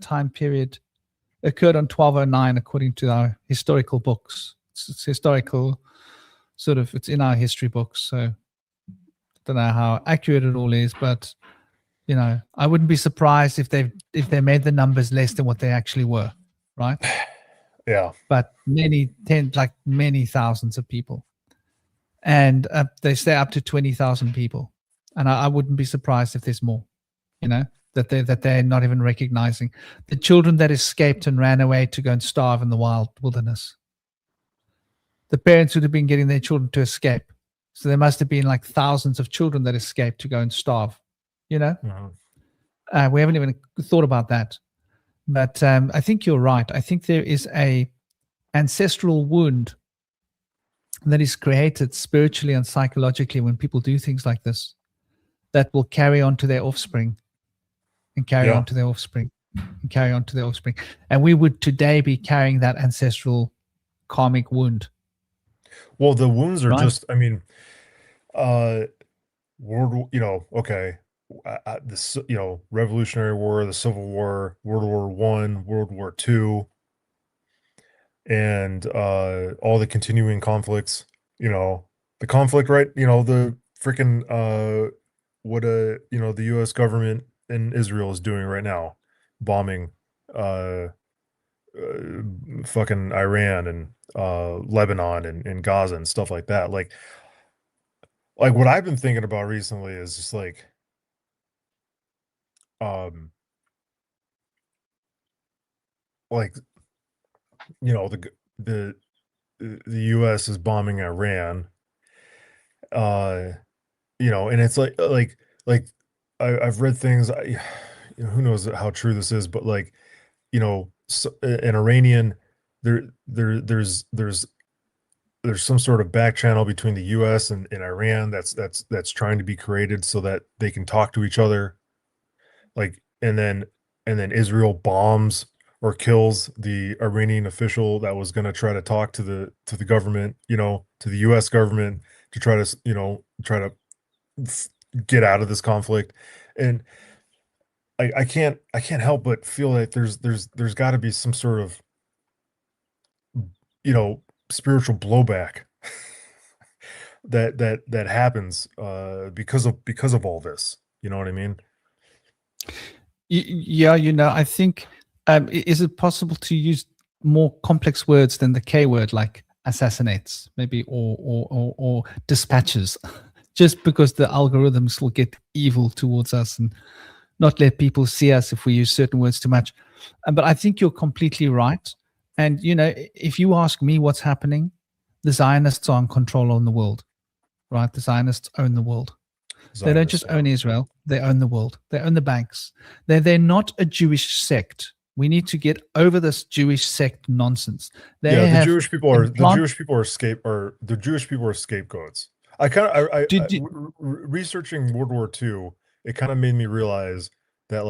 time period occurred on 1209, according to our historical books. It's historical, sort of. It's in our history books, so don't know how accurate it all is, but I wouldn't be surprised if they made the numbers less than what they actually were, right? Yeah. But many thousands of people, and they say up to 20,000 people, and I wouldn't be surprised if there's more. That they're not even recognizing the children that escaped and ran away to go and starve in the wild wilderness. The parents would have been getting their children to escape, so there must have been like thousands of children that escaped to go and starve. We haven't even thought about that, but I think you're right. I think there is a ancestral wound that is created spiritually and psychologically when people do things like this, that will carry on to their offspring and carry Yeah. on to their offspring and carry on to their offspring. And we would today be carrying that ancestral karmic wound. Well, the wounds are Right. just, I mean, okay, Revolutionary War, the Civil War, World War I, World War II. and all the continuing conflicts, the conflict, right? The freaking what the US government in Israel is doing right now, bombing uh, fucking Iran and Lebanon and Gaza and stuff like that. Like what I've been thinking about recently is just um like the the the US is bombing Iran, uh and it's like I've read things. Who knows how true this is, but an Iranian, there's some sort of back channel between the US and Iran that's trying to be created so that they can talk to each other, like and then Israel bombs or kills the Iranian official that was going to try to talk to the government, to the US government, to try to try to get out of this conflict. And I can't help but feel like there's got to be some sort of spiritual blowback that happens because of all this. You know what I mean? Yeah, I think, is it possible to use more complex words than the K word, like assassinates, maybe, or dispatches, just because the algorithms will get evil towards us and not let people see us if we use certain words too much. But I think you're completely right. And, if you ask me what's happening, the Zionists are in control on the world, right? The Zionists own the world. They don't just own Israel. They own the world. They own the banks. They're not a Jewish sect. We need to get over this Jewish sect nonsense. The Jewish people are scapegoats. I kind of researching World War II, it kind of made me realize that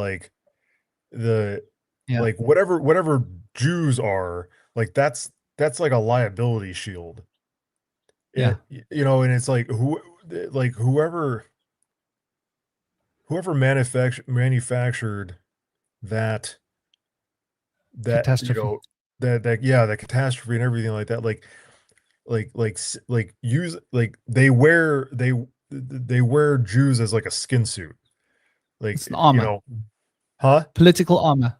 whatever Jews are, that's like a liability shield. Yeah. And it's whoever manufactured that catastrophe. That catastrophe and everything like that, they wear Jews as like a skin suit, it's an armor. Political armor.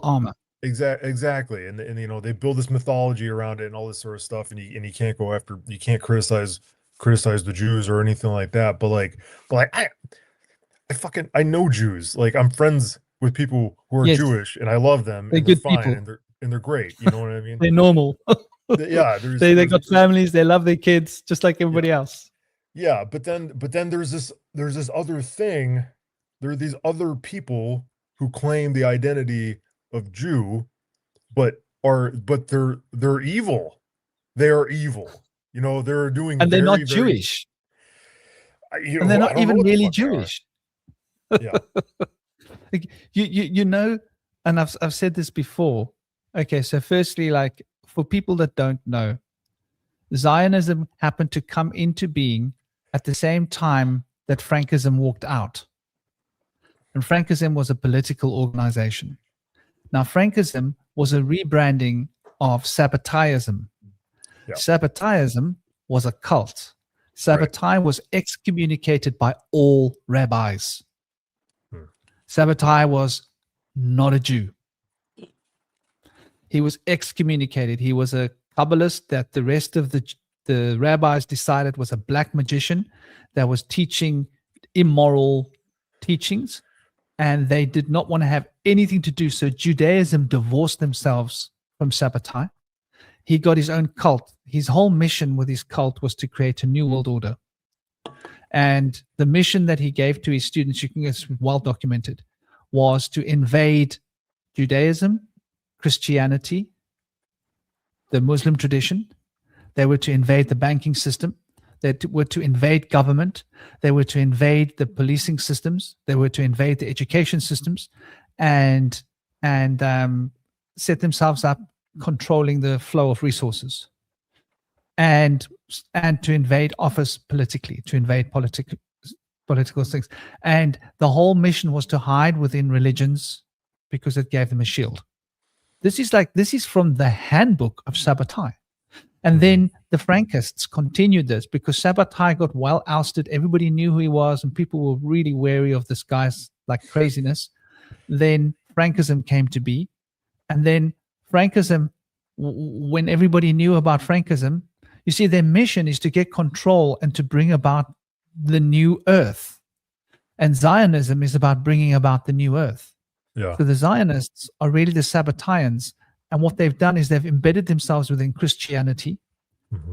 Armor. Exactly. And they build this mythology around it and all this sort of stuff, and you can't you can't criticize the Jews or anything like that. But I know Jews. Like, I'm friends with people who are Jewish, and I love them, they're and they're good fine, people. and they're great. You know what I mean? They're normal. Yeah, they got families. They love their kids just like everybody else. Yeah, but then there's this other thing. There are these other people who claim the identity of Jew, but they're evil. They are evil. They're doing, and they're not Jewish. And they're not even really Jewish. Yeah. And I've said this before. Okay, so firstly, for people that don't know, Zionism happened to come into being at the same time that Frankism walked out. And Frankism was a political organization. Now, Frankism was a rebranding of Sabbatism. Yeah. Sabbatism was a cult. Sabbatai was excommunicated by all rabbis. Sabbatai was not a Jew. He was excommunicated. He was a Kabbalist that the rest of the rabbis decided was a black magician that was teaching immoral teachings, and they did not want to have anything to do. So Judaism divorced themselves from Sabbatai. He got his own cult. His whole mission with his cult was to create a new world order. And the mission that he gave to his students, it's well documented, was to invade Judaism, Christianity, the Muslim tradition. They were to invade the banking system. They were to invade government. They were to invade the policing systems. They were to invade the education systems, and set themselves up controlling the flow of resources, and to invade office politically, to invade political things. And the whole mission was to hide within religions because it gave them a shield. This is from the handbook of Sabbatai. And then the Frankists continued this because Sabbatai got well ousted. Everybody knew who he was, and people were really wary of this guy's like craziness. Then Frankism came to be. And then Frankism, when everybody knew about Frankism, you see, their mission is to get control and to bring about the new earth. And Zionism is about bringing about the new earth. Yeah. So the Zionists are really the Sabbataians. And what they've done is they've embedded themselves within Christianity.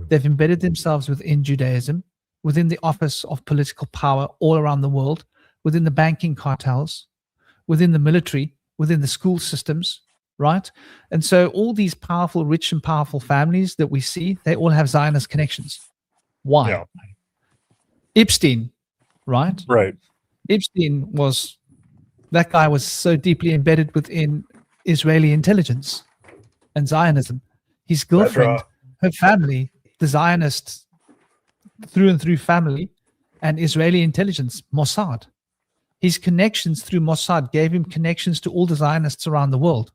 They've embedded themselves within Judaism, within the office of political power all around the world, within the banking cartels, within the military, within the school systems, right? And so all these powerful, rich and powerful families that we see, they all have Zionist connections. Why? Yeah. Epstein, right? Right. Epstein that guy was so deeply embedded within Israeli intelligence and Zionism. His girlfriend, her family, the Zionists through and through family, and Israeli intelligence, Mossad. His connections through Mossad gave him connections to all the Zionists around the world,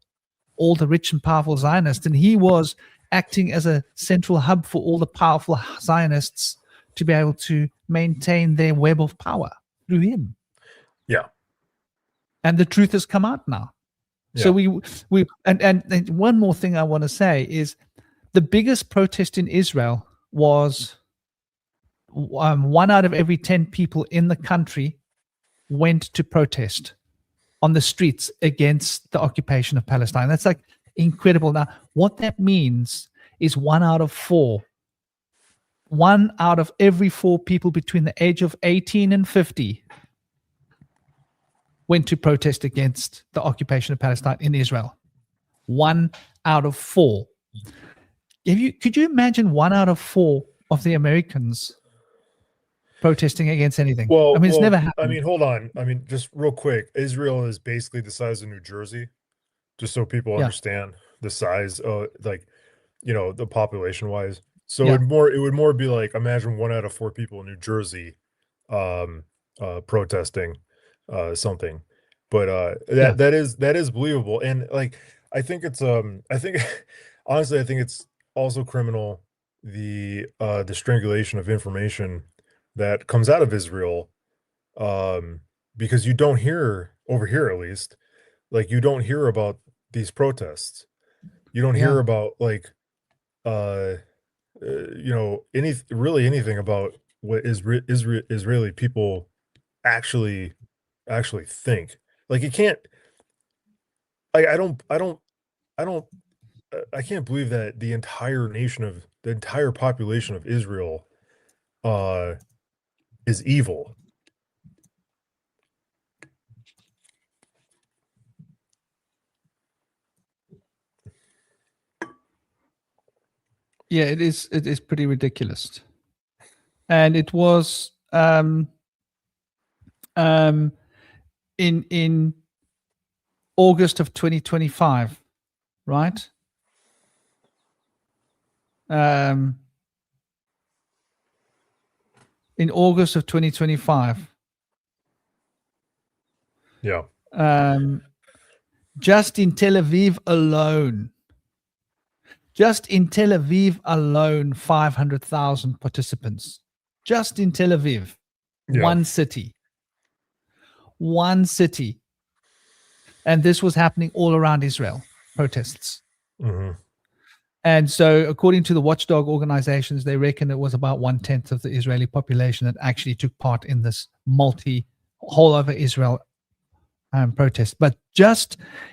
all the rich and powerful Zionists. And he was acting as a central hub for all the powerful Zionists to be able to maintain their web of power through him. Yeah. And the truth has come out now. Yeah. So we and one more thing I want to say is the biggest protest in Israel was 1 out of every 10 people in the country went to protest on the streets against the occupation of Palestine. That's like incredible. Now, what that means is 1 out of 4. 1 out of every 4 people between the age of 18 and 50 went to protest against the occupation of Palestine in Israel. 1 out of 4. Could you imagine 1 out of 4 of the Americans protesting against anything? Well, I mean, it's never happened. I mean, hold on. I mean, just real quick, Israel is basically the size of New Jersey, just so people understand the size, like, you know, the population wise. So it would more be like, imagine 1 out of 4 people in New Jersey protesting something. But that is believable. And like, I think it's honestly, I think it's also criminal, the strangulation of information that comes out of Israel, because you don't hear, over here at least, like, you don't hear about these protests. You don't hear about, like, you know, anything about what Israeli people actually think. Like, you can't, like, I can't believe that the entire population of Israel is evil. Yeah, it is pretty ridiculous. And it was in August of 2025, right? In August of 2025. Yeah. Just in Tel Aviv alone, 500,000 participants. Just in Tel Aviv, one city. And this was happening all around Israel, protests. And so according to the watchdog organizations, they reckon it was about 1/10 of the Israeli population that actually took part in this whole over Israel protest. But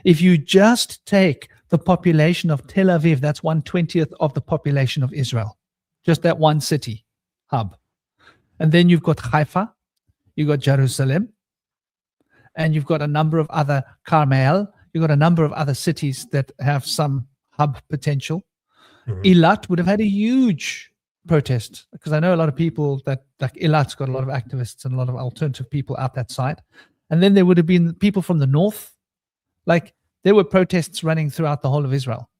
if you just take the population of Tel Aviv, that's 1/20 of the population of Israel, just that one city hub. And then you've got Haifa, you've got Jerusalem, and you've got a number of other, Carmel, you've got a number of other cities that have some hub potential. Eilat would have had a huge protest, because I know a lot of people that, like, Eilat's got a lot of activists and a lot of alternative people out that side. And then there would have been people from the north. Like, there were protests running throughout the whole of Israel.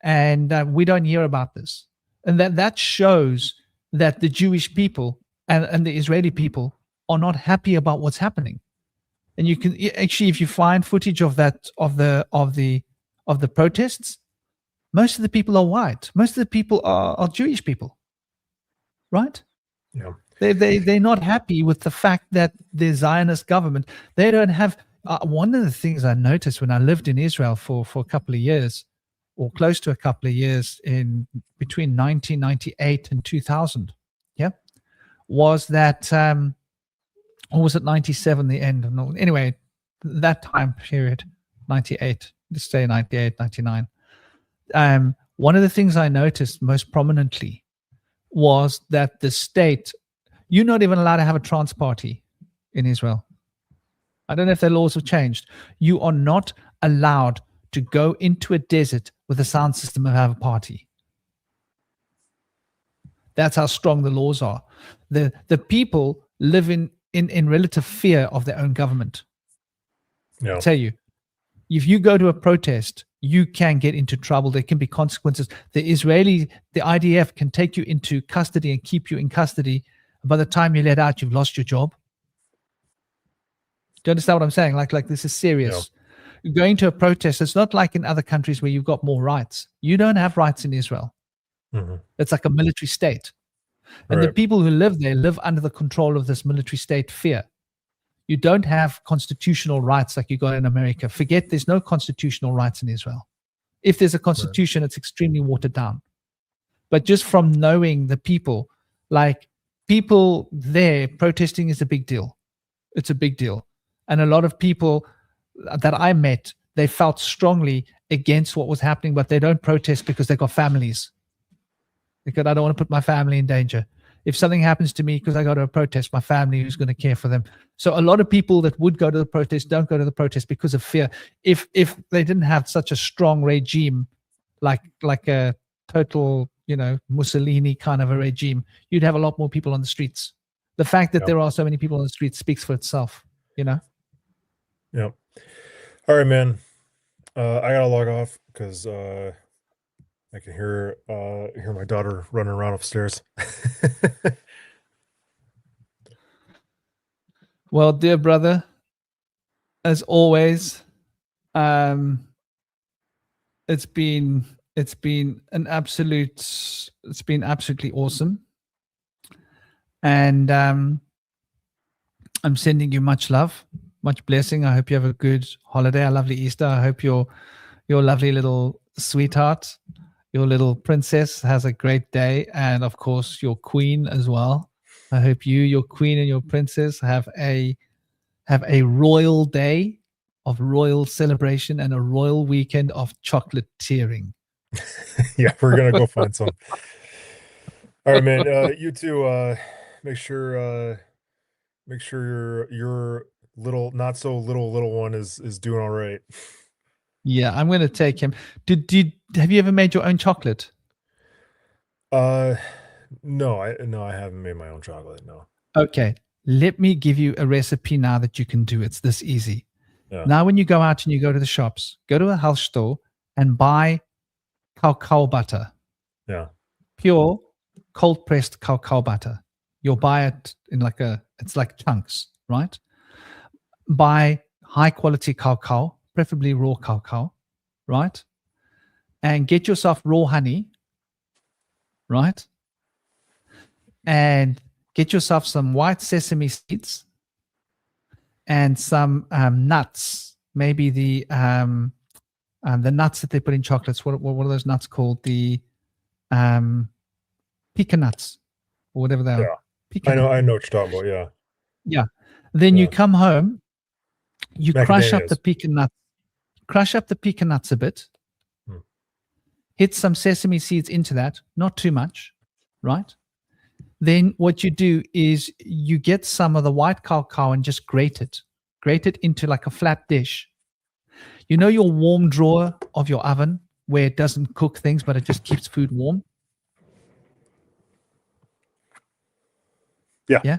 And we don't hear about this. And that shows that the Jewish people and the Israeli people are not happy about what's happening. And you can actually, if you find footage of that, of the of the protests, most of the people are white. Most of the people are Jewish people, right? Yeah. They're not happy with the fact that the Zionist government, they don't have, one of the things I noticed when I lived in Israel for a couple of years, or close to a couple of years in between 1998 and 2000, yeah, was that, or was it 97, the end? No, anyway, that time period, 98, let's say 98, 99. One of the things I noticed most prominently was that the state, you're not even allowed to have a trance party in Israel. I don't know if their laws have changed. You are not allowed to go into a desert with a sound system and have a party. That's how strong the laws are. The people live in relative fear of their own government. Yeah. I tell you, if you go to a protest, you can get into trouble. There can be consequences. The IDF can take you into custody and keep you in custody. By the time you let out, you've lost your job. Do you understand what I'm saying? Like this is serious. Yeah. Going to a protest, it's not like in other countries where you've got more rights. You don't have rights in Israel. Mm-hmm. It's like a military state. And the people who live there live under the control of this military state fear. You don't have constitutional rights like you got in America. Forget there's no constitutional rights in Israel. If there's a constitution, it's extremely watered down. But just from knowing the people, like people there, protesting is a big deal. It's a big deal. And a lot of people that I met, they felt strongly against what was happening, but they don't protest because they've got families. Because I don't want to put my family in danger. If something happens to me because I go to a protest, my family, who's going to care for them? So a lot of people that would go to the protest don't go to the protest because of fear. If they didn't have such a strong regime, like a total, Mussolini kind of a regime, you'd have a lot more people on the streets. The fact that there are so many people on the streets speaks for itself, Yeah. All right, man. I gotta log off because I can hear my daughter running around upstairs. Well, dear brother, as always, it's been absolutely awesome, and I'm sending you much love, much blessing. I hope you have a good holiday, a lovely Easter. I hope your lovely little sweetheart, your little princess, has a great day, and of course your queen as well. I hope your queen and your princess have a royal day of royal celebration and a royal weekend of chocolate tearing. Yeah, we're gonna go find some. All right, man. You too. Make sure your little, not so little one is doing all right. Yeah, I'm gonna take him. Have you ever made your own chocolate? No, I haven't made my own chocolate. No. Okay, let me give you a recipe now that you can do. It's this easy. Yeah. Now, when you go out and you go to the shops, go to a health store and buy cacao butter. Yeah. Pure, cold pressed cacao butter. You'll buy it in it's like chunks, right? Buy high quality cacao, preferably raw cacao, right? And get yourself raw honey, right? And get yourself some white sesame seeds and some nuts, maybe the nuts that they put in chocolates. What are those nuts called? The pecan nuts or whatever they are. Yeah. Pecan I know what you're talking about. Yeah. Yeah. Then you come home, you crush up the pecan nuts. Crush up the pecan nuts a bit. Hit some sesame seeds into that, not too much, right? Then what you do is you get some of the white cacao and just grate it into like a flat dish. You know your warm drawer of your oven where it doesn't cook things, but it just keeps food warm? Yeah. Yeah.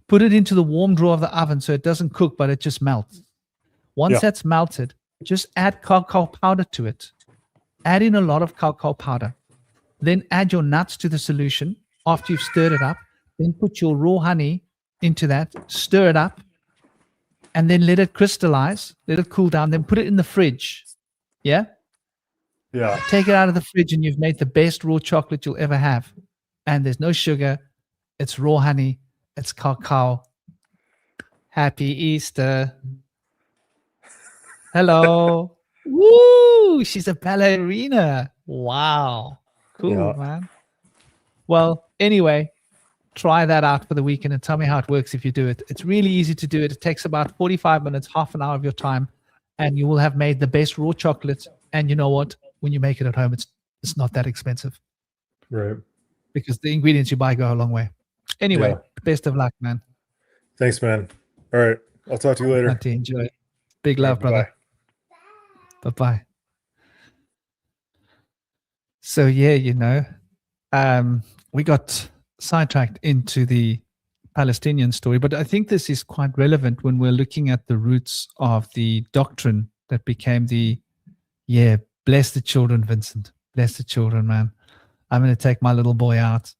Put it into the warm drawer of the oven so it doesn't cook, but it just melts. Once that's melted, just add cacao powder to it. Add in a lot of cacao powder. Then add your nuts to the solution after you've stirred it up. Then put your raw honey into that, stir it up, and then let it crystallize, let it cool down. Then put it in the fridge Yeah? Yeah. Take it out of the fridge and you've made the best raw chocolate you'll ever have. And there's no sugar. It's raw honey. It's cacao. Happy Easter. Hello. Woo! She's a ballerina. Wow. Cool, Yeah. man. Well, anyway, try that out for the weekend and tell me how it works if you do it. It's really easy to do it. It takes about 45 minutes, half an hour of your time, and you will have made the best raw chocolate. And you know what? When you make it at home, it's not that expensive Right. because the ingredients you buy go a long way. Anyway, Yeah. best of luck, man. Thanks, man. All right. I'll talk to you later. Auntie, enjoy. Big All right, love, brother. Bye-bye. So yeah, we got sidetracked into the Palestinian story, but I think this is quite relevant when we're looking at the roots of the doctrine that became bless the children, Vincent. Bless the children, man. I'm going to take my little boy out.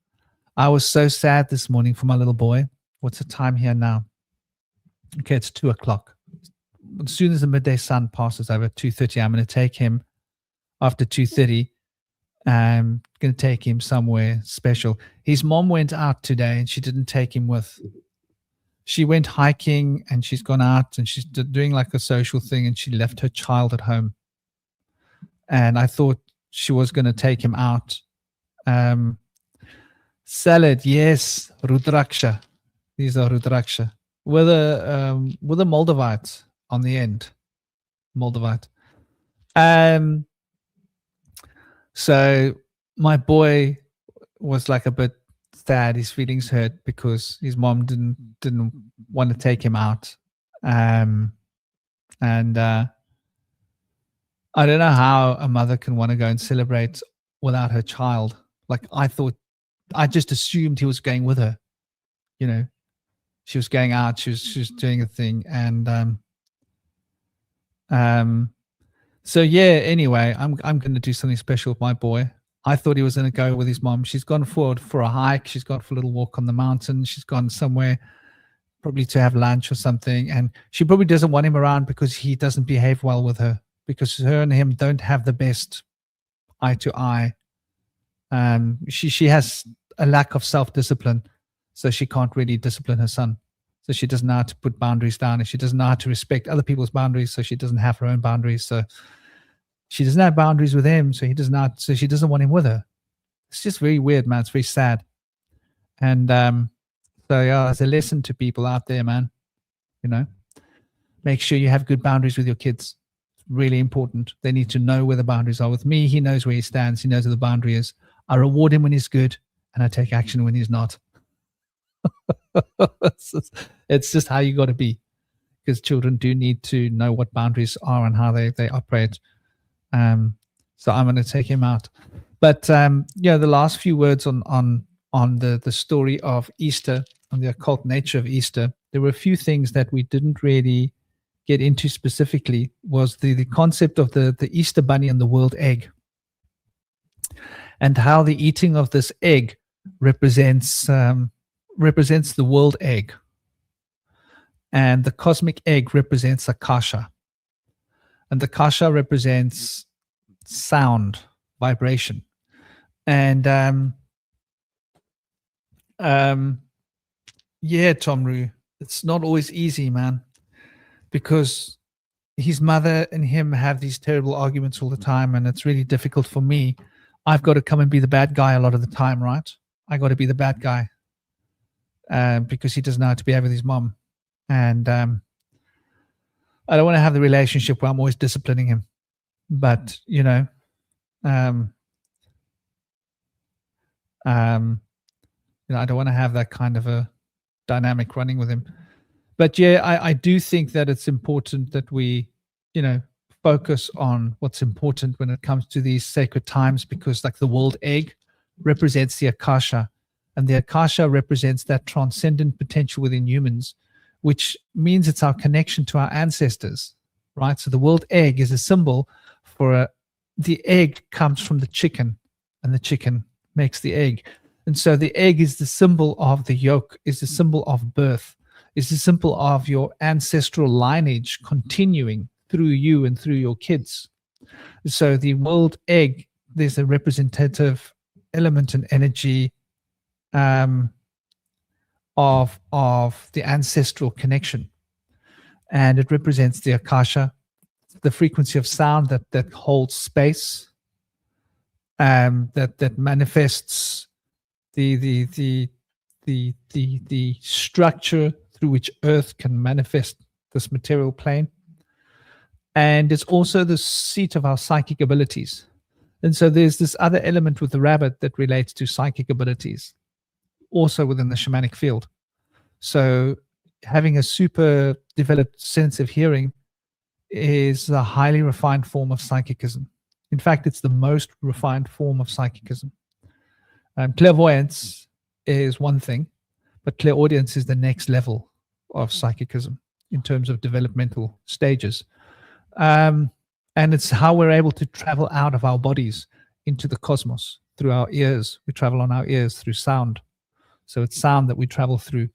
I was so sad this morning for my little boy. What's the time here now? Okay, it's 2:00. As soon as the midday sun passes over 2:30, I'm going to take him after 2:30. I'm going to take him somewhere special. His mom went out today and she didn't take him with. She went hiking and she's gone out and she's doing like a social thing and she left her child at home. And I thought she was going to take him out. Salad, yes, Rudraksha. These are Rudraksha. With a Moldavite on the end. Moldavite. So my boy was like a bit sad. His feelings hurt because his mom didn't want to take him out. And I don't know how a mother can want to go and celebrate without her child. Like I just assumed he was going with her. She was going out. She was doing a thing, and so yeah. Anyway, I'm going to do something special with my boy. I thought he was going to go with his mom. She's gone for a hike. She's gone for a little walk on the mountain. She's gone somewhere, probably to have lunch or something. And she probably doesn't want him around because he doesn't behave well with her. Because her and him don't have the best eye to eye. She has a lack of self-discipline, so she can't really discipline her son. So she doesn't know how to put boundaries down, and she doesn't know how to respect other people's boundaries, so she doesn't have her own boundaries. So she doesn't have boundaries with him, so she doesn't want him with her. It's just very weird, man. It's very sad. And so yeah, as a lesson to people out there, man, make sure you have good boundaries with your kids. Really important. They need to know where the boundaries are. With me, he knows where he stands. He knows where the boundary is. I reward him when he's good, and I take action when he's not. It's just how you got to be, because children do need to know what boundaries are and how they operate. So I'm going to take him out. But the last few words on the story of Easter, on the occult nature of Easter, there were a few things that we didn't really get into specifically. Was the concept of the Easter bunny and the world egg, and how the eating of this egg represents the world egg, and the cosmic egg represents Akasha, and the Akasha represents sound, vibration. And Tomru, it's not always easy, man, because his mother and him have these terrible arguments all the time, and it's really difficult for me. I've got to come and be the bad guy a lot of the time, right? I got to be the bad guy because he doesn't know how to behave with his mom. And I don't want to have the relationship where I'm always disciplining him. But, I don't want to have that kind of a dynamic running with him. But yeah, I do think that it's important that we, focus on what's important when it comes to these sacred times, because like the world egg represents the Akasha, and the Akasha represents that transcendent potential within humans, which means it's our connection to our ancestors, right? So the world egg is a symbol for the egg comes from the chicken, and the chicken makes the egg. And so the egg is the symbol of the yolk, is the symbol of birth, is the symbol of your ancestral lineage continuing through you and through your kids. So the world egg, there's a representative element and energy of the ancestral connection, and it represents the akasha, the frequency of sound that holds space, that manifests the structure through which Earth can manifest this material plane. And it's also the seat of our psychic abilities. And so there's this other element with the rabbit that relates to psychic abilities, also within the shamanic field. So having a super developed sense of hearing is a highly refined form of psychicism. In fact, it's the most refined form of psychicism. Clairvoyance is one thing, but clairaudience is the next level of psychicism in terms of developmental stages. And it's how we're able to travel out of our bodies into the cosmos through our ears. We travel on our ears through sound. So it's sound that we travel through.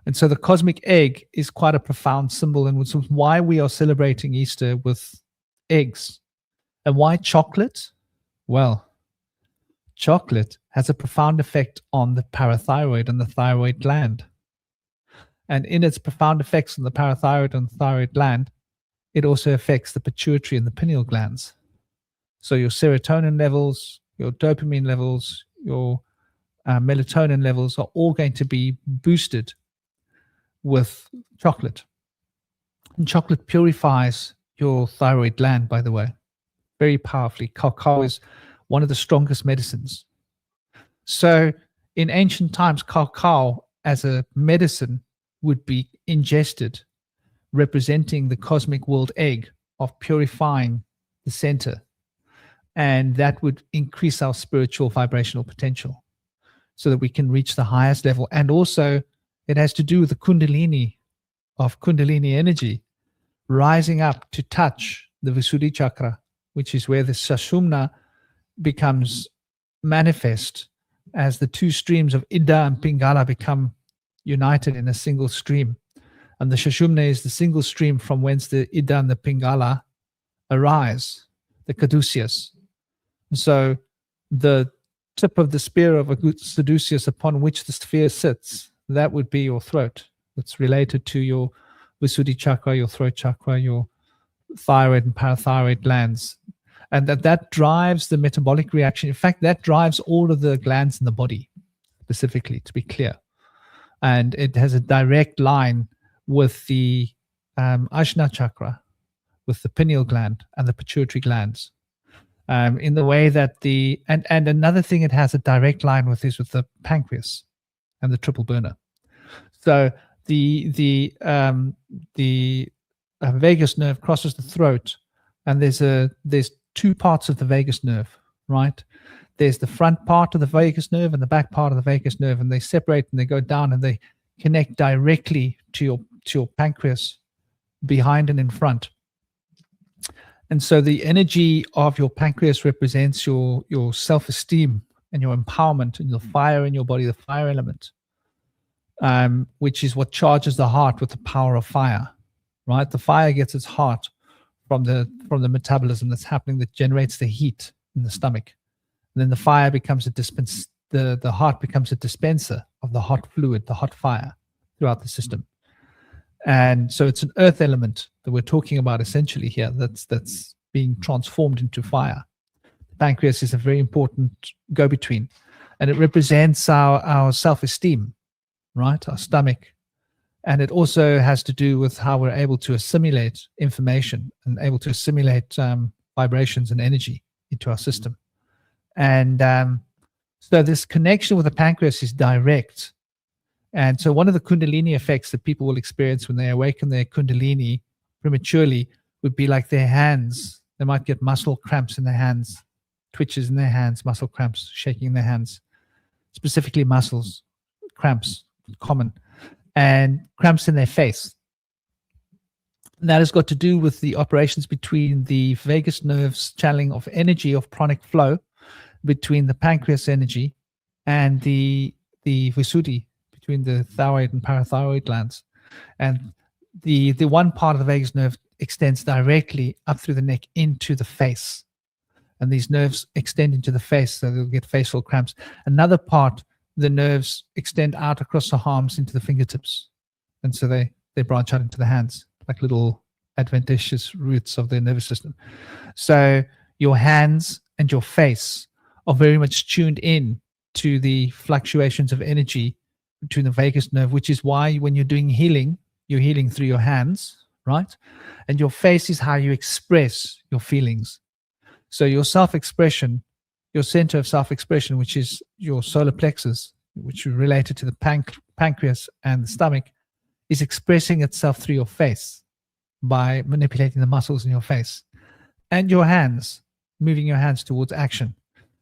And so the cosmic egg is quite a profound symbol, and which is why we are celebrating Easter with eggs. And why chocolate? Well, chocolate has a profound effect on the parathyroid and the thyroid gland. And in its profound effects on the parathyroid and thyroid gland, it also affects the pituitary and the pineal glands. So your serotonin levels, your dopamine levels, your melatonin levels are all going to be boosted with chocolate. And chocolate purifies your thyroid gland, by the way, very powerfully. Cacao is one of the strongest medicines. So in ancient times, cacao as a medicine would be ingested, representing the cosmic world egg of purifying the center. And that would increase our spiritual vibrational potential so that we can reach the highest level. And also it has to do with the kundalini energy rising up to touch the Visuddhi chakra, which is where the Sushumna becomes manifest as the two streams of Ida and Pingala become united in a single stream. And the Sushumna is the single stream from whence the Ida and the Pingala arise, the caduceus. So the tip of the spear of a caduceus upon which the sphere sits, that would be your throat. It's related to your Visuddhi chakra, your throat chakra, your thyroid and parathyroid glands. And that drives the metabolic reaction. In fact, that drives all of the glands in the body, specifically, to be clear. And it has a direct line with the Ajna chakra, with the pineal gland and the pituitary glands. In the way that and another thing it has a direct line with is with the pancreas and the triple burner. So the vagus nerve crosses the throat, and there's two parts of the vagus nerve, right? There's the front part of the vagus nerve and the back part of the vagus nerve, and they separate and they go down and they connect directly to your pancreas behind and in front. And so the energy of your pancreas represents your self-esteem and your empowerment and the fire in your body, the fire element, which is what charges the heart with the power of fire, right? The fire gets its heart from the metabolism that's happening that generates the heat in the stomach. And then the fire becomes the heart becomes a dispenser of the hot fluid, the hot fire throughout the system. And so it's an earth element that we're talking about essentially here that's being transformed into fire. The pancreas is a very important go-between, and it represents our self-esteem, right? Our stomach. And it also has to do with how we're able to assimilate information and able to assimilate vibrations and energy into our system. And so this connection with the pancreas is direct. And so one of the Kundalini effects that people will experience when they awaken their Kundalini prematurely would be like their hands. They might get muscle cramps in their hands, twitches in their hands, muscle cramps, shaking in their hands, specifically muscles, cramps, common, and cramps in their face. And that has got to do with the operations between the vagus nerves channeling of energy of pranic flow between the pancreas energy and the Visuddhi, between the thyroid and parathyroid glands. And the one part of the vagus nerve extends directly up through the neck into the face. And these nerves extend into the face, so they'll get facial cramps. Another part, the nerves extend out across the arms into the fingertips. And so they branch out into the hands, like little adventitious roots of the nervous system. So your hands and your face are very much tuned in to the fluctuations of energy between the vagus nerve, which is why when you're doing healing, you're healing through your hands, right? And your face is how you express your feelings. So your self-expression, your center of self-expression, which is your solar plexus, which is related to the pancreas and the stomach, is expressing itself through your face by manipulating the muscles in your face. And your hands, moving your hands towards action.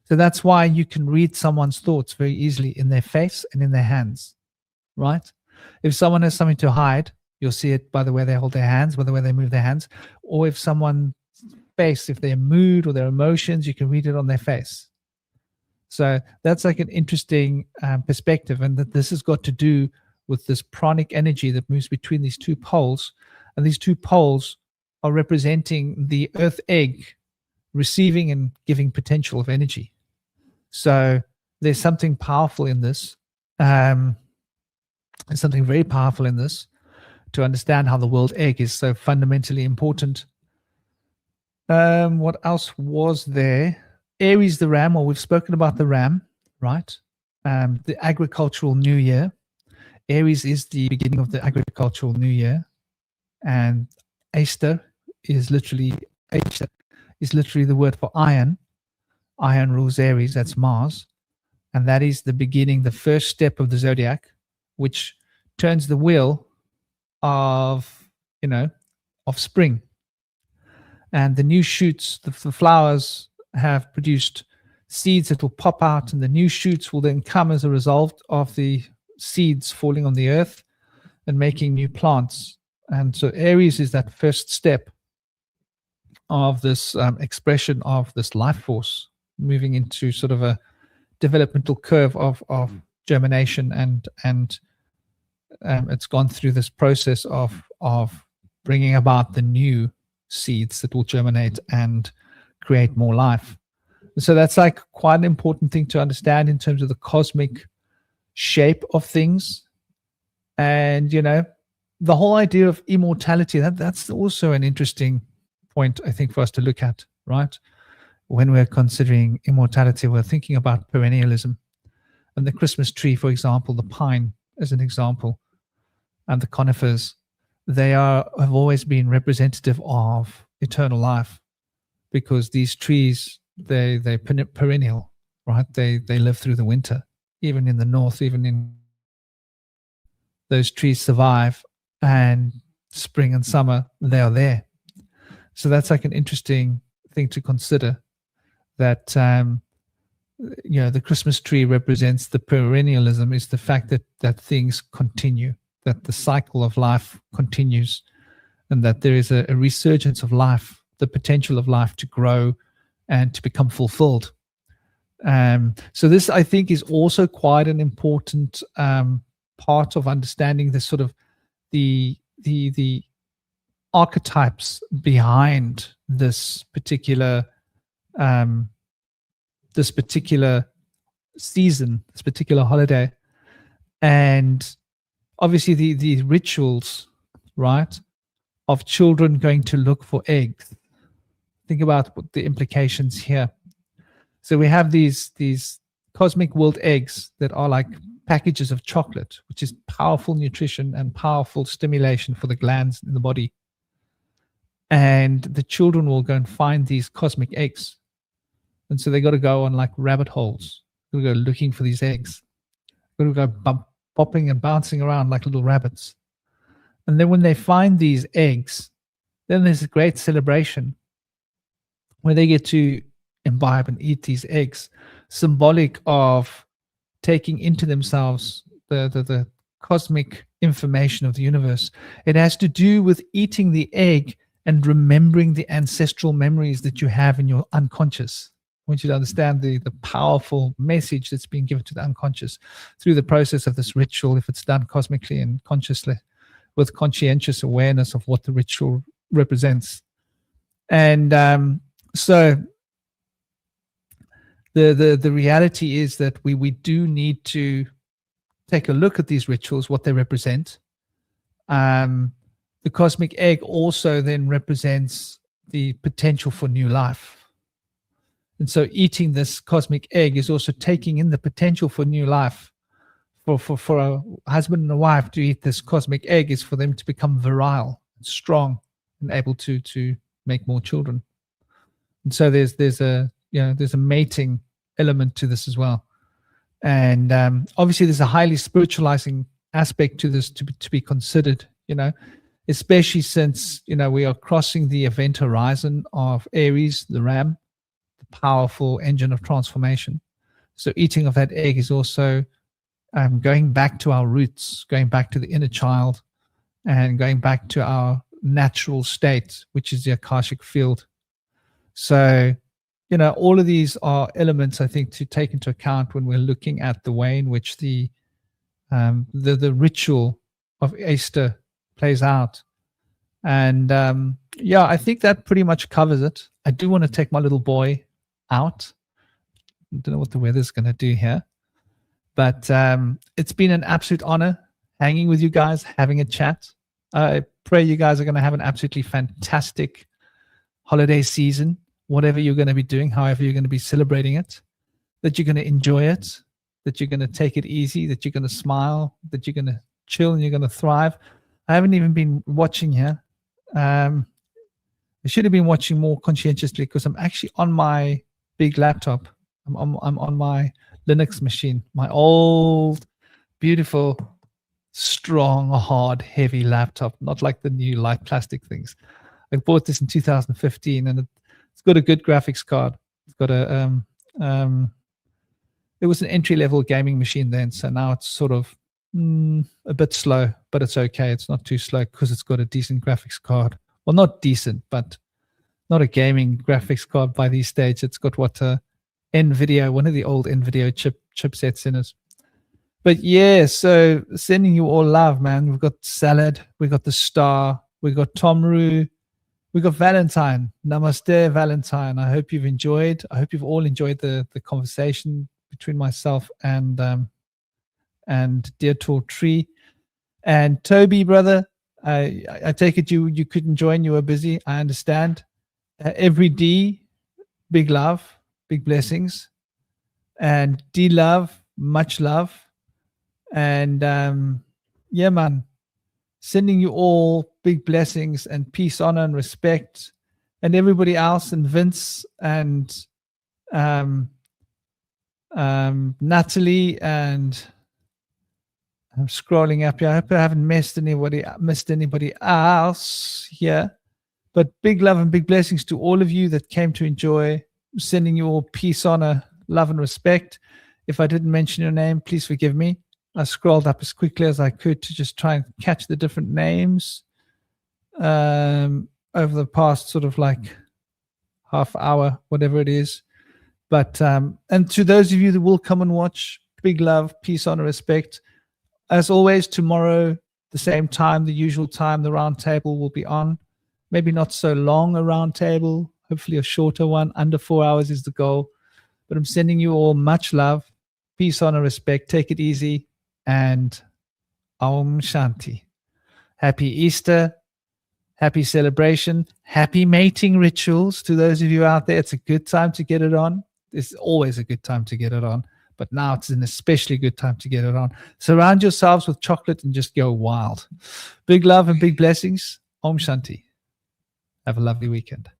So that's why you can read someone's thoughts very easily in their face and in their hands, right? If someone has something to hide, you'll see it by the way they hold their hands, by the way they move their hands. Or if someone's face, if their mood or their emotions, you can read it on their face. So that's like an interesting perspective, and that this has got to do with this pranic energy that moves between these two poles. And these two poles are representing the earth egg receiving and giving potential of energy. So there's something powerful in this. There's something very powerful in this to understand how the world egg is so fundamentally important. What else was there? Aries, the ram, or we've spoken about the ram, right? The agricultural new year. Aries is the beginning of the agricultural new year. And Easter is literally the word for iron. Iron rules Aries, that's Mars. And that is the beginning, the first step of the zodiac, which turns the wheel of spring. And the new shoots, the flowers have produced seeds that will pop out, and the new shoots will then come as a result of the seeds falling on the earth and making new plants. And so Aries is that first step of this expression of this life force moving into sort of a developmental curve of germination, and it's gone through this process of bringing about the new seeds that will germinate and create more life. So that's like quite an important thing to understand in terms of the cosmic shape of things. And the whole idea of immortality, that's also an interesting point, I think, for us to look at, right? When we're considering immortality, we're thinking about perennialism. And the Christmas tree, for example, the pine as an example, and the conifers, they have always been representative of eternal life, because these trees, they're perennial, right? They live through the winter, even in the north, even in those trees survive, and spring and summer, they are there. So that's like an interesting thing to consider, that the Christmas tree represents the perennialism, is the fact that things continue, that the cycle of life continues, and that there is a resurgence of life, the potential of life to grow and to become fulfilled. So this, I think, is also quite an important part of understanding this sort of the archetypes behind this particular season, this particular holiday. And obviously the rituals, right, of children going to look for eggs. Think about what the implications here. So we have these cosmic world eggs that are like packages of chocolate, which is powerful nutrition and powerful stimulation for the glands in the body. And the children will go and find these cosmic eggs. And so they got to go on like rabbit holes. They'll go looking for these eggs. They'll go bopping and bouncing around like little rabbits. And then when they find these eggs, then there's a great celebration where they get to imbibe and eat these eggs, symbolic of taking into themselves the cosmic information of the universe. It has to do with eating the egg and remembering the ancestral memories that you have in your unconscious. I want you to understand the powerful message that's being given to the unconscious through the process of this ritual, if it's done cosmically and consciously, with conscientious awareness of what the ritual represents. And so the reality is that we do need to take a look at these rituals, what they represent. The cosmic egg also then represents the potential for new life. And so eating this cosmic egg is also taking in the potential for new life. For a husband and a wife to eat this cosmic egg is for them to become virile, strong, and able to make more children. And so there's a mating element to this as well. And obviously there's a highly spiritualizing aspect to this to be considered, especially since, we are crossing the event horizon of Aries, the ram, the powerful engine of transformation. So eating of that egg is also going back to our roots, going back to the inner child, and going back to our natural state, which is the Akashic field. So, all of these are elements, I think, to take into account when we're looking at the way in which the ritual of Easter plays out. And I think that pretty much covers it. I do want to take my little boy out. I don't know what the weather's going to do here. But it's been an absolute honor hanging with you guys, having a chat. I pray you guys are going to have an absolutely fantastic holiday season, whatever you're going to be doing, however you're going to be celebrating it, that you're going to enjoy it, that you're going to take it easy, that you're going to smile, that you're going to chill and you're going to thrive. I haven't even been watching here. I should have been watching more conscientiously because I'm actually on my big laptop. I'm on my Linux machine, my old, beautiful, strong, hard, heavy laptop, not like the new light plastic things. I bought this in 2015, and it's got a good graphics card. It's got it was an entry-level gaming machine then, so now it's sort of a bit slow, but it's okay. It's not too slow because it's got a decent graphics card. Well, not decent, but not a gaming graphics card by these stages. It's got NVIDIA, one of the old NVIDIA chipsets in it. But yeah, so sending you all love, man. We've got Salad, we got the Star, we got Tomru, we got Valentine. Namaste, Valentine. I hope you've enjoyed. I hope you've all enjoyed the conversation between myself and dear TallTree. And Toby, brother, I take it you couldn't join. You were busy. I understand. Every D, big love. Big blessings. And D love, much love. And yeah, man, sending you all big blessings and peace, honor, and respect. And everybody else, and Vince and Natalie, and I'm scrolling up here. I hope I haven't missed anybody else here. But big love and big blessings to all of you that came to enjoy. Sending you all peace, honor, love, and respect. If I didn't mention your name, please forgive me. I scrolled up as quickly as I could to just try and catch the different names over the past sort of like half hour, whatever it is. But and to those of you that will come and watch, big love, peace, honor, respect. As always, tomorrow, the same time, the usual time, the round table will be on. Maybe not so long a round table. Hopefully a shorter one. Under 4 hours is the goal. But I'm sending you all much love, peace, honor, respect. Take it easy. And Om Shanti. Happy Easter. Happy celebration. Happy mating rituals to those of you out there. It's a good time to get it on. It's always a good time to get it on. But now it's an especially good time to get it on. Surround yourselves with chocolate and just go wild. Big love and big blessings. Om Shanti. Have a lovely weekend.